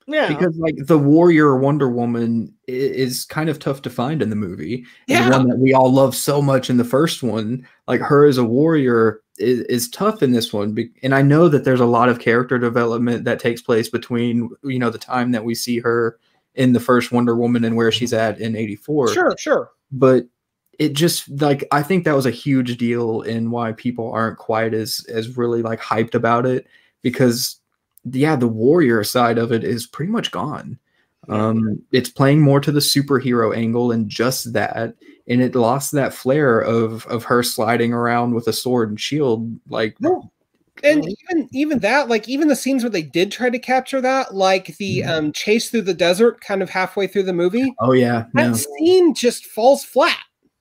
Yeah, because like the warrior Wonder Woman is kind of tough to find in the movie. Yeah, and the one that we all love so much in the first one, like her as a warrior, is tough in this one. And I know that there's a lot of character development that takes place between the time that we see her in the first Wonder Woman and where she's at in '84. Sure. But it just like I think that was a huge deal in why people aren't quite as really like hyped about it, because the warrior side of it is pretty much gone. It's playing more to the superhero angle and just that, and it lost that flair of her sliding around with a sword and shield. Like, and even that, like even the scenes where they did try to capture that, like the chase through the desert, kind of halfway through the movie. Oh yeah, that scene just falls flat.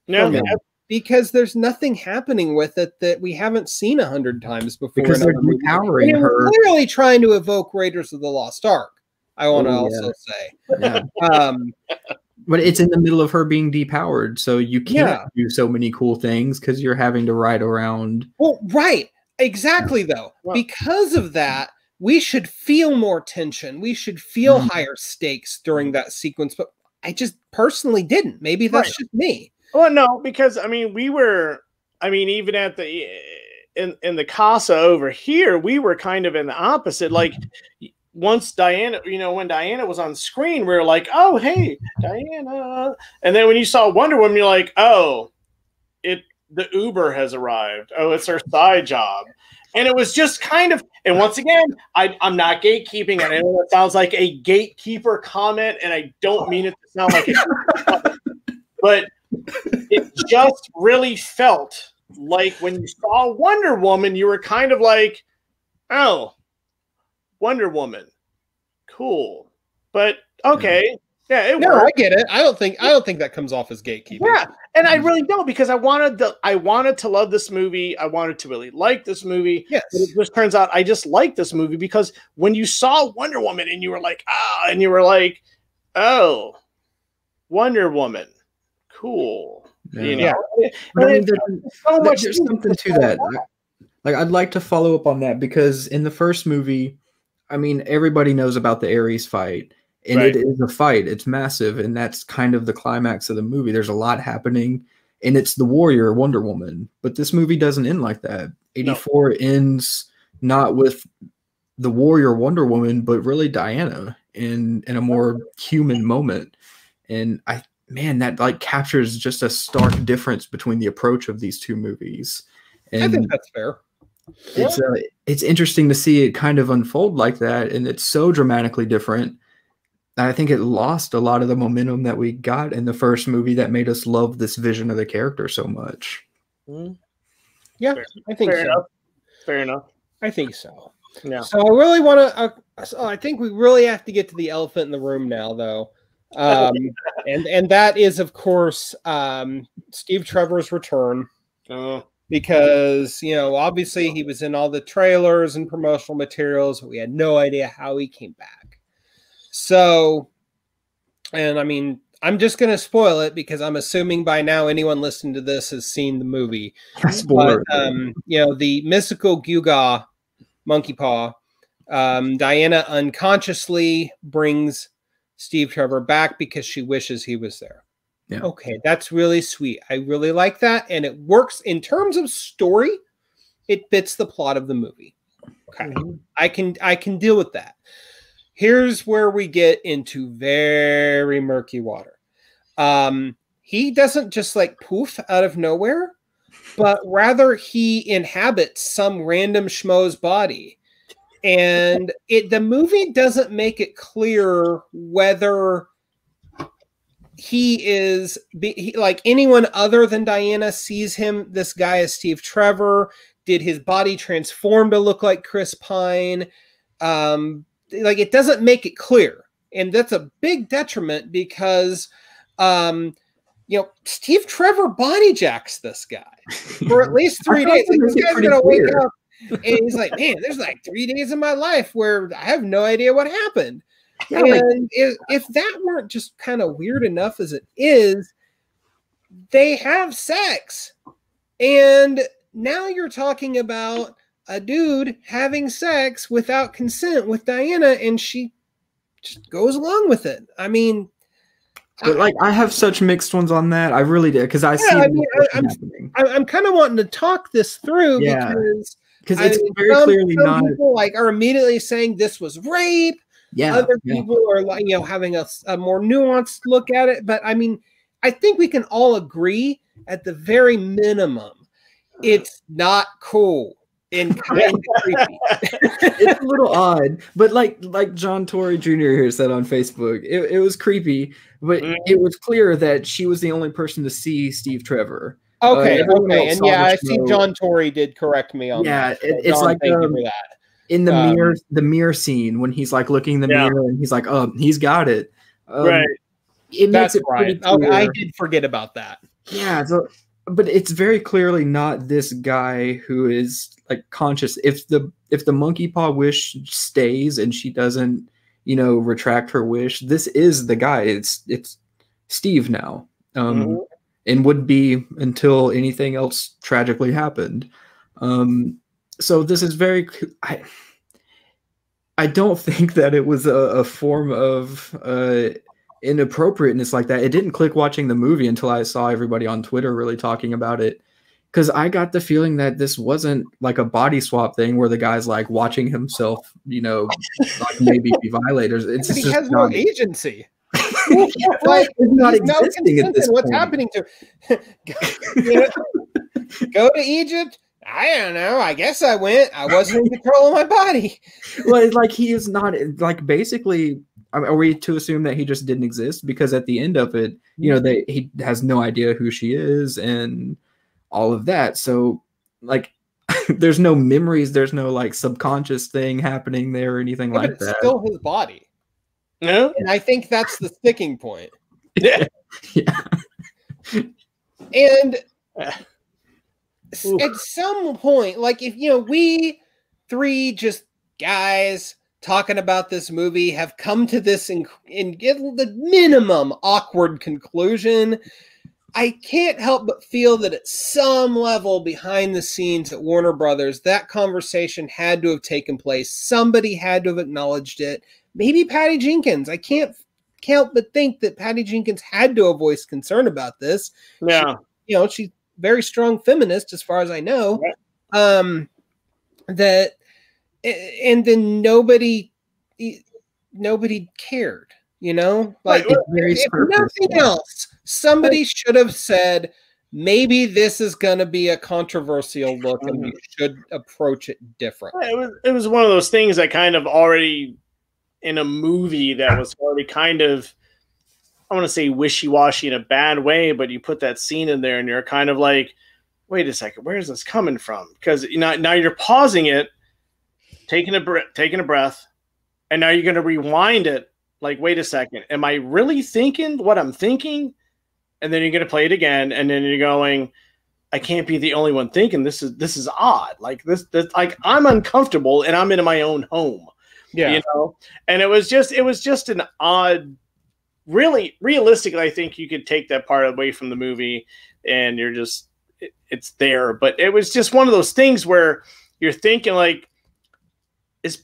No, because there's nothing happening with it that we haven't seen 100 times before. Because they're empowering her. Clearly trying to evoke Raiders of the Lost Ark. I want to also say, but it's in the middle of her being depowered, so you can't do so many cool things because you're having to ride around. Well, right, exactly. Though, because of that, we should feel more tension. We should feel higher stakes during that sequence. But I just personally didn't. Maybe that's just me. Well, no, because I mean, even at the in the casa over here, we were kind of in the opposite. Like once Diana, when Diana was on screen, we were like, "Oh, hey, Diana!" And then when you saw Wonder Woman, you're like, "Oh, the Uber has arrived. Oh, it's her side job." And it was just kind of, and once again, I'm not gatekeeping. And I know that sounds like a gatekeeper comment, and I don't mean it to sound like it, but it just really felt like when you saw Wonder Woman, you were kind of like, "Oh, Wonder Woman, cool." But okay, yeah, it worked. I get it. I don't think that comes off as gatekeeping. Yeah, and I really don't, because I wanted to love this movie. I wanted to really like this movie. Yes, but it just turns out I just like this movie because when you saw Wonder Woman and you were like, "Oh, Wonder Woman, cool." Yeah. But I mean, there's something to that. Like, I'd like to follow up on that, because in the first movie, I mean, everybody knows about the Ares fight, and it is a fight. It's massive, and that's kind of the climax of the movie. There's a lot happening, and it's the warrior Wonder Woman. But this movie doesn't end like that. '84 ends not with the warrior Wonder Woman, but really Diana in a more human moment. And that like captures just a stark difference between the approach of these two movies. And I think that's fair. It's interesting to see it kind of unfold like that, and it's so dramatically different. I think it lost a lot of the momentum that we got in the first movie that made us love this vision of the character so much. Yeah, I think so. Fair enough. I think so. Yeah. So I really want to. I think we really have to get to the elephant in the room now, though. And that is, of course, Steve Trevor's return. Because, obviously he was in all the trailers and promotional materials, but we had no idea how he came back. So, and I mean, I'm just going to spoil it because I'm assuming by now anyone listening to this has seen the movie. But, the mystical Gewgaw monkey paw, Diana unconsciously brings Steve Trevor back because she wishes he was there. Yeah. Okay, that's really sweet. I really like that, and it works in terms of story. It fits the plot of the movie. Okay, I can deal with that. Here's where we get into very murky water. He doesn't just like poof out of nowhere, but rather he inhabits some random schmo's body. And the movie doesn't make it clear whether he is like anyone other than Diana sees him. This guy is Steve Trevor. Did his body transform to look like Chris Pine? Like, it doesn't make it clear. And that's a big detriment because, Steve Trevor body jacks this guy for at least 3 days. Like, this guy's going to wake up and he's like, man, there's like 3 days in my life where I have no idea what happened. Yeah, and if that weren't just kind of weird enough as it is, they have sex. And now you're talking about a dude having sex without consent with Diana, and she just goes along with it. I mean, but like I have such mixed ones on that. I really did, because I see happening. I'm kind of wanting to talk this through because it's very clearly some not. People like are immediately saying this was rape. Yeah, other people are like, you know, having a more nuanced look at it. But I mean, I think we can all agree at the very minimum, it's not cool and kind of creepy. It's a little odd, but like John Tory Jr. here said on Facebook, it was creepy, but it was clear that she was the only person to see Steve Trevor. Okay, and yeah, I see John Tory did correct me on that. Yeah, it's John, like thank you for that. In the mirror scene when he's like looking in the mirror and he's like, oh, he's got it. Right. It makes it right. Okay, I did forget about that. Yeah, so but it's very clearly not this guy who is like conscious. If the monkey paw wish stays and she doesn't, you know, retract her wish, this is the guy. It's Steve now, and would be until anything else tragically happened. So this is very. I don't think that it was a form of inappropriateness like that. It didn't click watching the movie until I saw everybody on Twitter really talking about it, because I got the feeling that this wasn't like a body swap thing where the guy's like watching himself, you know, like maybe be violators. It's he has no agency. Like it's not existing at this what's point. Happening to go to Egypt? I don't know. I guess I went. I wasn't in control of my body. Well, it's like he is not, like, basically, are we to assume that he just didn't exist? Because at the end of it, you know, he has no idea who she is and all of that. So, like, there's no memories. There's no, like, subconscious thing happening there or anything like that. It's still his body. No, and I think that's the sticking point. Yeah. And at some point, like, if, you know, we three just guys talking about this movie have come to this and get the minimum awkward conclusion, I can't help but feel that at some level behind the scenes at Warner Brothers, that conversation had to have taken place. Somebody had to have acknowledged it. Maybe Patty Jenkins. I can't help but think that Patty Jenkins had to have voiced concern about this. Yeah. She's very strong feminist as far as I know. Right. That, and then nobody cared, you know, like if nothing else, somebody should have said, maybe this is going to be a controversial look and we should approach it differently. It was one of those things that kind of already in a movie that was already kind of, I want to say wishy-washy in a bad way, but you put that scene in there and you're kind of like, wait a second, where is this coming from? Because now you're pausing it, taking a breath, and now you're going to rewind it. Like, wait a second, am I really thinking what I'm thinking? And then you're going to play it again, and then you're going, I can't be the only one thinking this is odd. Like this like I'm uncomfortable and I'm in my own home. Yeah, you know. And it was just an odd. Really, realistically, I think you could take that part away from the movie, and you're just it's there. But it was just one of those things where you're thinking like, is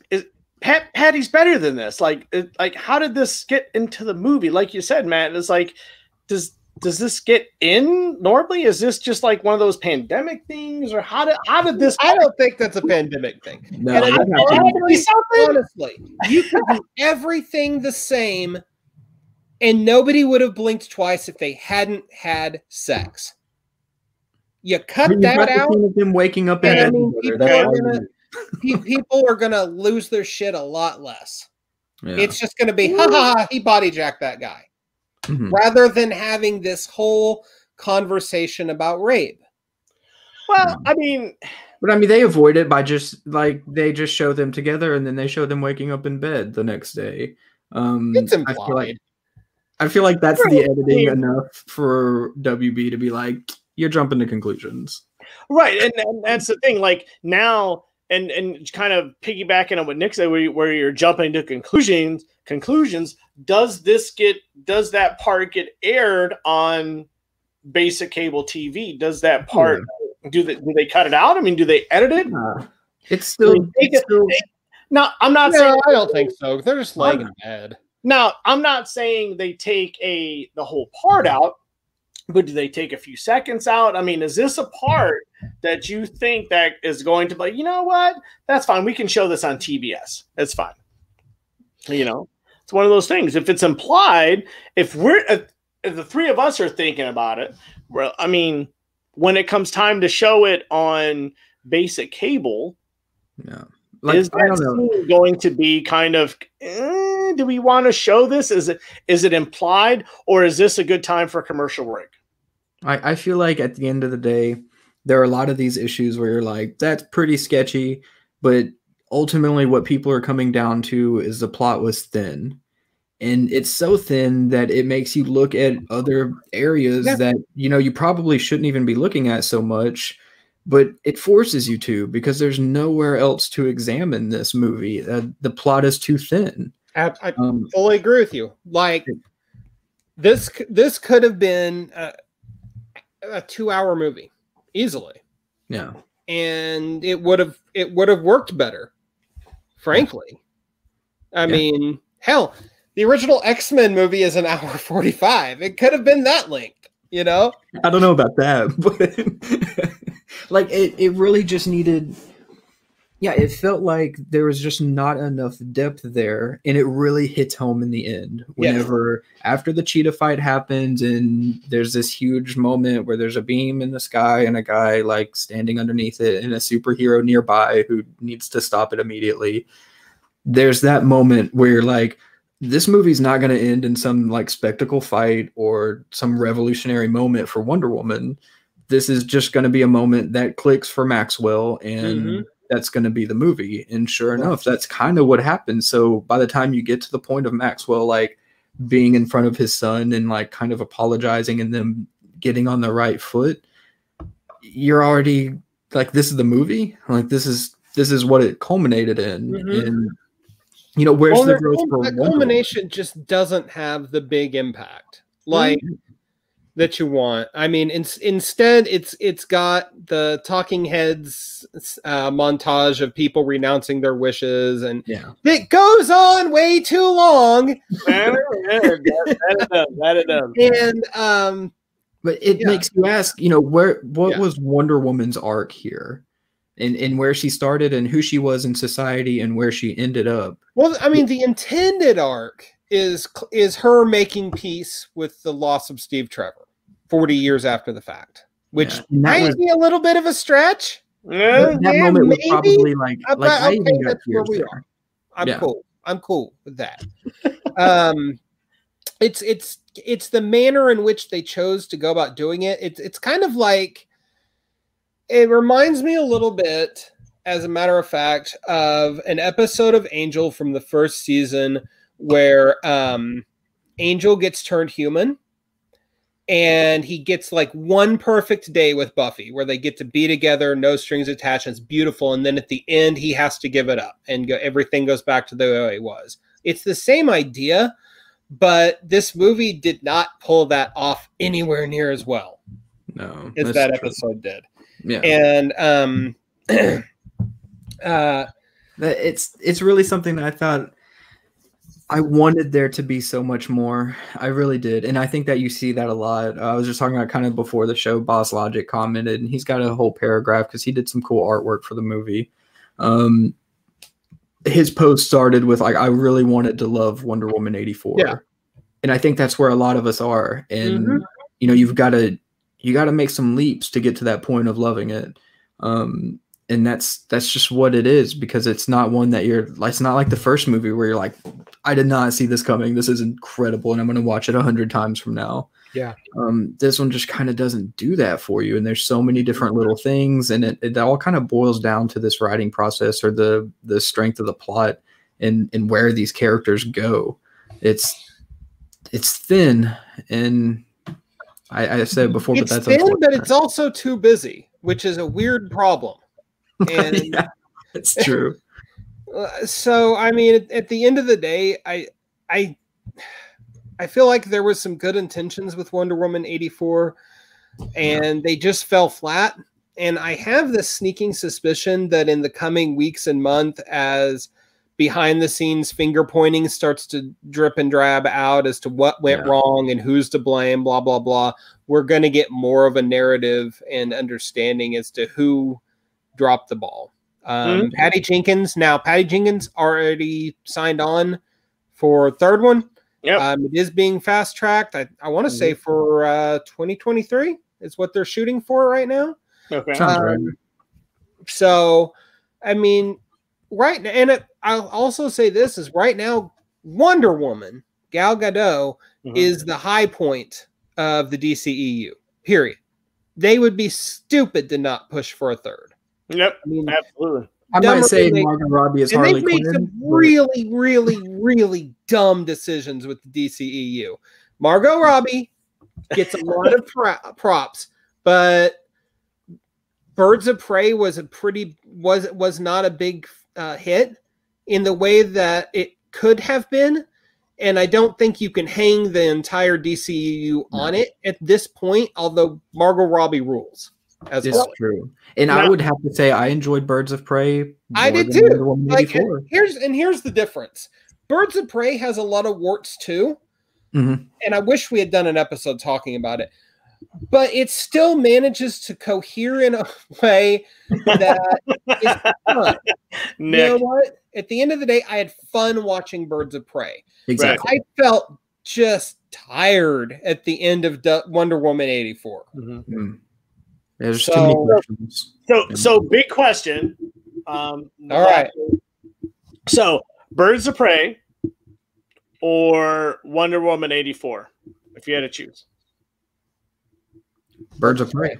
Patty's better than this? Like how did this get into the movie? Like you said, Matt, it's like, does this get in normally? Is this just like one of those pandemic things, or how did this? I don't think that's a pandemic thing. No, honestly, you could do everything the same, and nobody would have blinked twice if they hadn't had sex. You cut that out. Of them waking up and people are gonna lose their shit a lot less. Yeah. It's just gonna be, ha ha ha, he body jacked that guy. Rather than having this whole conversation about rape. Well, I mean, they avoid it by they just show them together and then they show them waking up in bed the next day. It's implied. I feel like that's the editing enough for WB to be like, you're jumping to conclusions. Right. And that's the thing. Like now, and kind of piggybacking on what Nick said, where you're jumping to conclusions, does that part get aired on basic cable TV. Does that part do they cut it out? I mean, do they edit it? It's still. No, I'm not saying. I don't think so. They're just laying in bed. Now, I'm not saying they take the whole part out, but do they take a few seconds out? I mean, is this a part that you think that is going to be, you know what? That's fine. We can show this on TBS. It's fine. You know, it's one of those things. If it's implied, if the three of us are thinking about it, well, I mean, when it comes time to show it on basic cable, is that scene going to be kind of, do we want to show this? Is it implied, or is this a good time for a commercial break? I feel like at the end of the day, there are a lot of these issues where you're like, that's pretty sketchy, but ultimately what people are coming down to is the plot was thin. And it's so thin that it makes you look at other areas that, you know, you probably shouldn't even be looking at so much, but it forces you to, because there's nowhere else to examine this movie. The plot is too thin. I fully agree with you. Like, this could have been a 2-hour movie easily. Yeah. And it would have worked better, frankly. I mean, hell, the original X-Men movie is 1:45. It could have been that length, you know? I don't know about that, but like it really just needed, it felt like there was just not enough depth there, and it really hits home in the end. Whenever after the cheetah fight happens and there's this huge moment where there's a beam in the sky and a guy like standing underneath it and a superhero nearby who needs to stop it immediately. There's that moment where you're like, this movie's not going to end in some like spectacle fight or some revolutionary moment for Wonder Woman. This is just going to be a moment that clicks for Maxwell, and that's going to be the movie. And sure enough, that's kind of what happened. So by the time you get to the point of Maxwell, like being in front of his son and like kind of apologizing and them getting on the right foot, you're already like, this is the movie. Like this is what it culminated in. And you know, where's the growth for the culmination? Just doesn't have the big impact like that you want. I mean, instead, it's got the talking heads montage of people renouncing their wishes, and it goes on way too long. That it does. And but it makes you ask, you know, what was Wonder Woman's arc here? And where she started and who she was in society and where she ended up. Well, I mean, the intended arc is her making peace with the loss of Steve Trevor 40 years after the fact, which might be a little bit of a stretch. That moment was probably like I even got where we there. are. I'm cool with that. It's the manner in which they chose to go about doing it. It's kind of like, it reminds me a little bit, as a matter of fact, of an episode of Angel from the first season where Angel gets turned human and he gets like one perfect day with Buffy where they get to be together, no strings attached, and it's beautiful. And then at the end, he has to give it up and everything goes back to the way it was. It's the same idea, but this movie did not pull that off anywhere near as well as that episode did. Yeah. And it's really something that I thought I wanted there to be so much more. I really did. And I think that you see that a lot. I was just talking about kind of before the show, Boss Logic commented, and he's got a whole paragraph because he did some cool artwork for the movie. His post started with like, I really wanted to love Wonder Woman 84. Yeah. And I think that's where a lot of us are. And you know, you got to make some leaps to get to that point of loving it. And that's just what it is, because it's not one that it's not like the first movie where you're like, I did not see this coming. This is incredible. And I'm going to watch it 100 times from now. Yeah. This one just kind of doesn't do that for you. And there's so many different little things, and it all kind of boils down to this writing process or the strength of the plot and where these characters go. It's thin, and I said it before, but that's thin, but it's also too busy, which is a weird problem. And yeah, it's true. So, I mean, at the end of the day, I feel like there was some good intentions with Wonder Woman 84, and they just fell flat. And I have this sneaking suspicion that in the coming weeks and month, as behind the scenes finger pointing starts to drip and drab out as to what went wrong and who's to blame, blah, blah, blah, we're going to get more of a narrative and understanding as to who dropped the ball. Patty Jenkins already signed on for third one. Yep. It is being fast tracked. I want to say for 2023 is what they're shooting for right now. Okay. So, I mean, right now, and I'll also say this is right now, Wonder Woman, Gal Gadot, is the high point of the DCEU, period. They would be stupid to not push for a third. Yep, I mean, absolutely. I might say Margot Robbie is Harley Quinn. They've made some really, really, really dumb decisions with the DCEU. Margot Robbie gets a lot of props, but Birds of Prey was not a big hit in the way that it could have been, and I don't think you can hang the entire DCEU on it at this point. Although Margot Robbie rules, it's true, and I would have to say I enjoyed Birds of Prey. I did too. Like, here's the difference. Birds of Prey has a lot of warts too, and I wish we had done an episode talking about it. But it still manages to cohere in a way that is fun. You know what? At the end of the day, I had fun watching Birds of Prey. Exactly. I felt just tired at the end of Wonder Woman 84. There's too many questions. So big question. All right. So Birds of Prey or Wonder Woman 84, if you had to choose. Birds of Prey.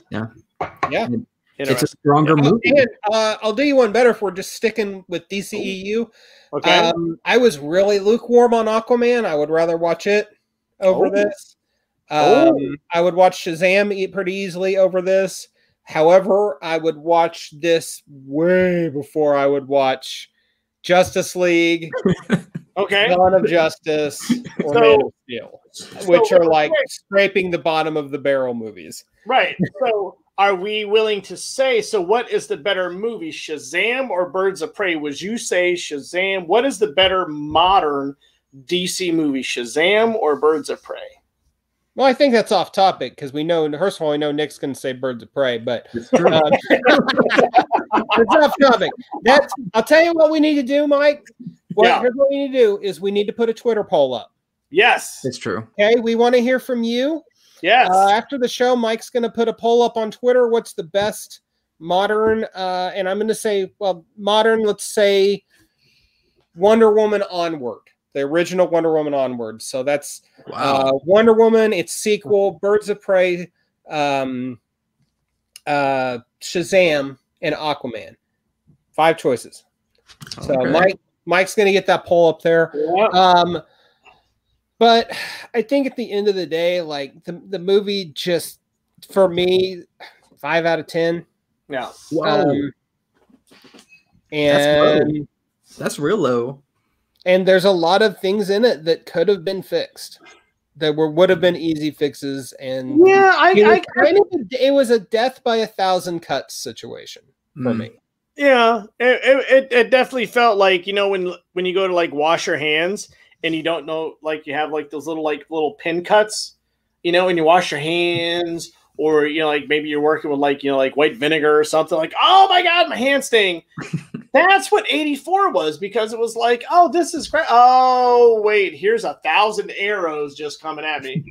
Yeah. It's a stronger movie. And I'll do you one better if we're just sticking with DCEU. Okay. I was really lukewarm on Aquaman. I would rather watch it over this. I would watch Shazam pretty easily over this. However, I would watch this way before I would watch Justice League. Okay. Dawn of Justice or Man of Steel, which are like scraping the bottom of the barrel movies. Right. So are we willing to say, so what is the better movie, Shazam or Birds of Prey? Would you say Shazam? What is the better modern DC movie, Shazam or Birds of Prey? Well, I think that's off topic because we know, first of all, we know Nick's going to say Birds of Prey, but it's off topic. I'll tell you what we need to do, Mike. Here's what we need to do is we need to put a Twitter poll up. Yes. It's true. Okay, we want to hear from you. Yes. After the show, Mike's going to put a poll up on Twitter. What's the best modern, and I'm going to say, modern, let's say Wonder Woman Onward. The original Wonder Woman Onward. So that's Wonder Woman, its sequel, Birds of Prey, Shazam, and Aquaman. 5 choices. So Mike's going to get that poll up there. Yeah. But I think at the end of the day, like the movie just, for me, 5 out of 10. Yeah. And that's real low. And there's a lot of things in it that could have been fixed. That would have been easy fixes. And it was a death by 1,000 cuts situation for me. Yeah, it definitely felt like, when you go to like wash your hands and you don't know, like you have like those little pin cuts, when you wash your hands, or like maybe you're working with like white vinegar or something, like, oh my god, my hand sting. That's what 84 was, because it was like, oh, this is great. Oh wait, here's 1,000 arrows just coming at me.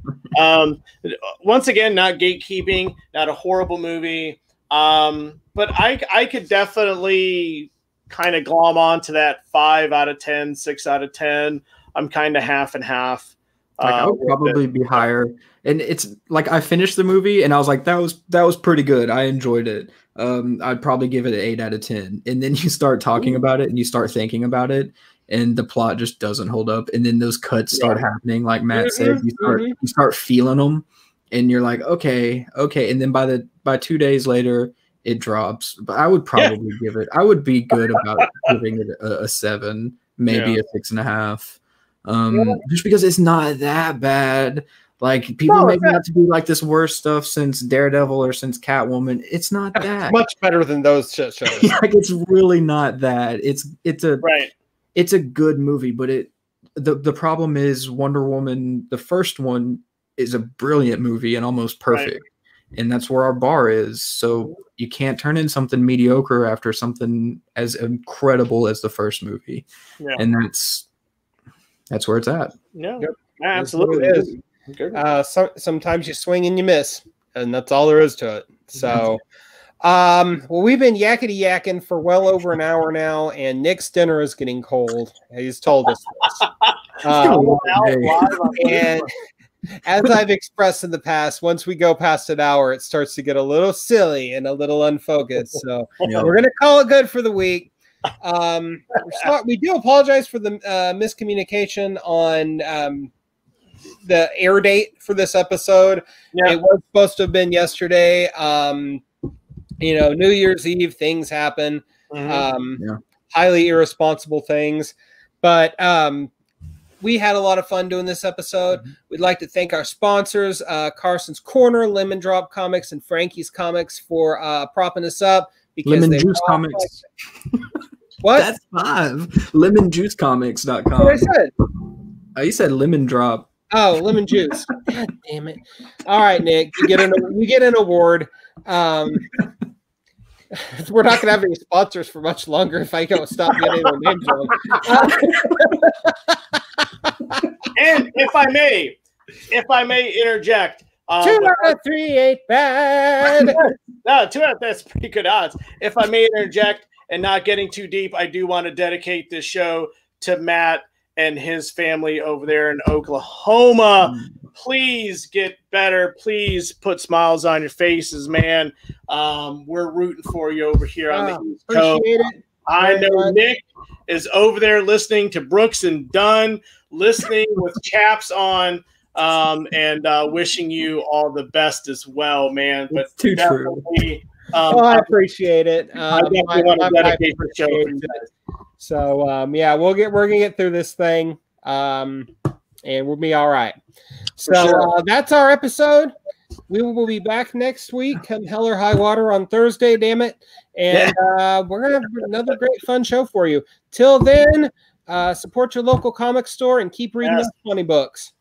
Once again, not gatekeeping, not a horrible movie. But I could definitely kind of glom on to that 5 out of 10, 6 out of 10. I'm kind of half and half. I would probably be higher. And it's like I finished the movie and I was like, that was pretty good. I enjoyed it. I'd probably give it an 8 out of 10. And then you start talking about it and you start thinking about it, and the plot just doesn't hold up. And then those cuts start happening, like Matt said. You start feeling them, and you're like, okay. And then by 2 days later, it drops. But I would probably give it. I would be good about giving it a 7, maybe a 6.5. Just because it's not that bad. Like people make it out to be like this worst stuff since Daredevil or since Catwoman. It's not that. It's much better than those shows. Like it's really not that. It's a good movie, but the problem is Wonder Woman, the first one, is a brilliant movie and almost perfect. Right. And that's where our bar is. So you can't turn in something mediocre after something as incredible as the first movie. Yeah. And that's where it's at. Yeah, yep. Absolutely. It is. Sometimes you swing and you miss, and that's all there is to it. So, well, we've been yakety yakking for well over an hour now, and Nick's dinner is getting cold. He's told us this. And as I've expressed in the past, once we go past an hour, it starts to get a little silly and a little unfocused. So we're going to call it good for the week. We do apologize for the miscommunication on the air date for this episode. It was supposed to have been yesterday. New Year's Eve, things happen. Highly irresponsible things. But we had a lot of fun doing this episode. We'd like to thank our sponsors, Carson's Corner, Lemon Drop Comics, and Frankie's Comics for propping us up. Because Lemon Juice Comics. What? That's 5. LemonJuiceComics.com. That's what I said. You said Lemon Drop. Oh, lemon juice. God damn it. All right, Nick, you get an award. We're not going to have any sponsors for much longer if I don't stop getting their names wrong. And if I may interject. 2 out of 3 ain't bad. No, 2 out of that's pretty good odds. If I may interject and not getting too deep, I do want to dedicate this show to Matt and his family over there in Oklahoma. Please get better. Please put smiles on your faces, man. We're rooting for you over here on the East Coast. I know Nick is over there listening to Brooks and Dunn, listening with chaps on, and wishing you all the best as well, man. But it's too true. I appreciate it. I definitely want to dedicate the show for you guys. So we're gonna get through this thing, and we'll be all right. So that's our episode. We will be back next week, come hell or high water on Thursday. Damn it! And we're gonna have another great fun show for you. Till then, support your local comic store and keep reading those funny books.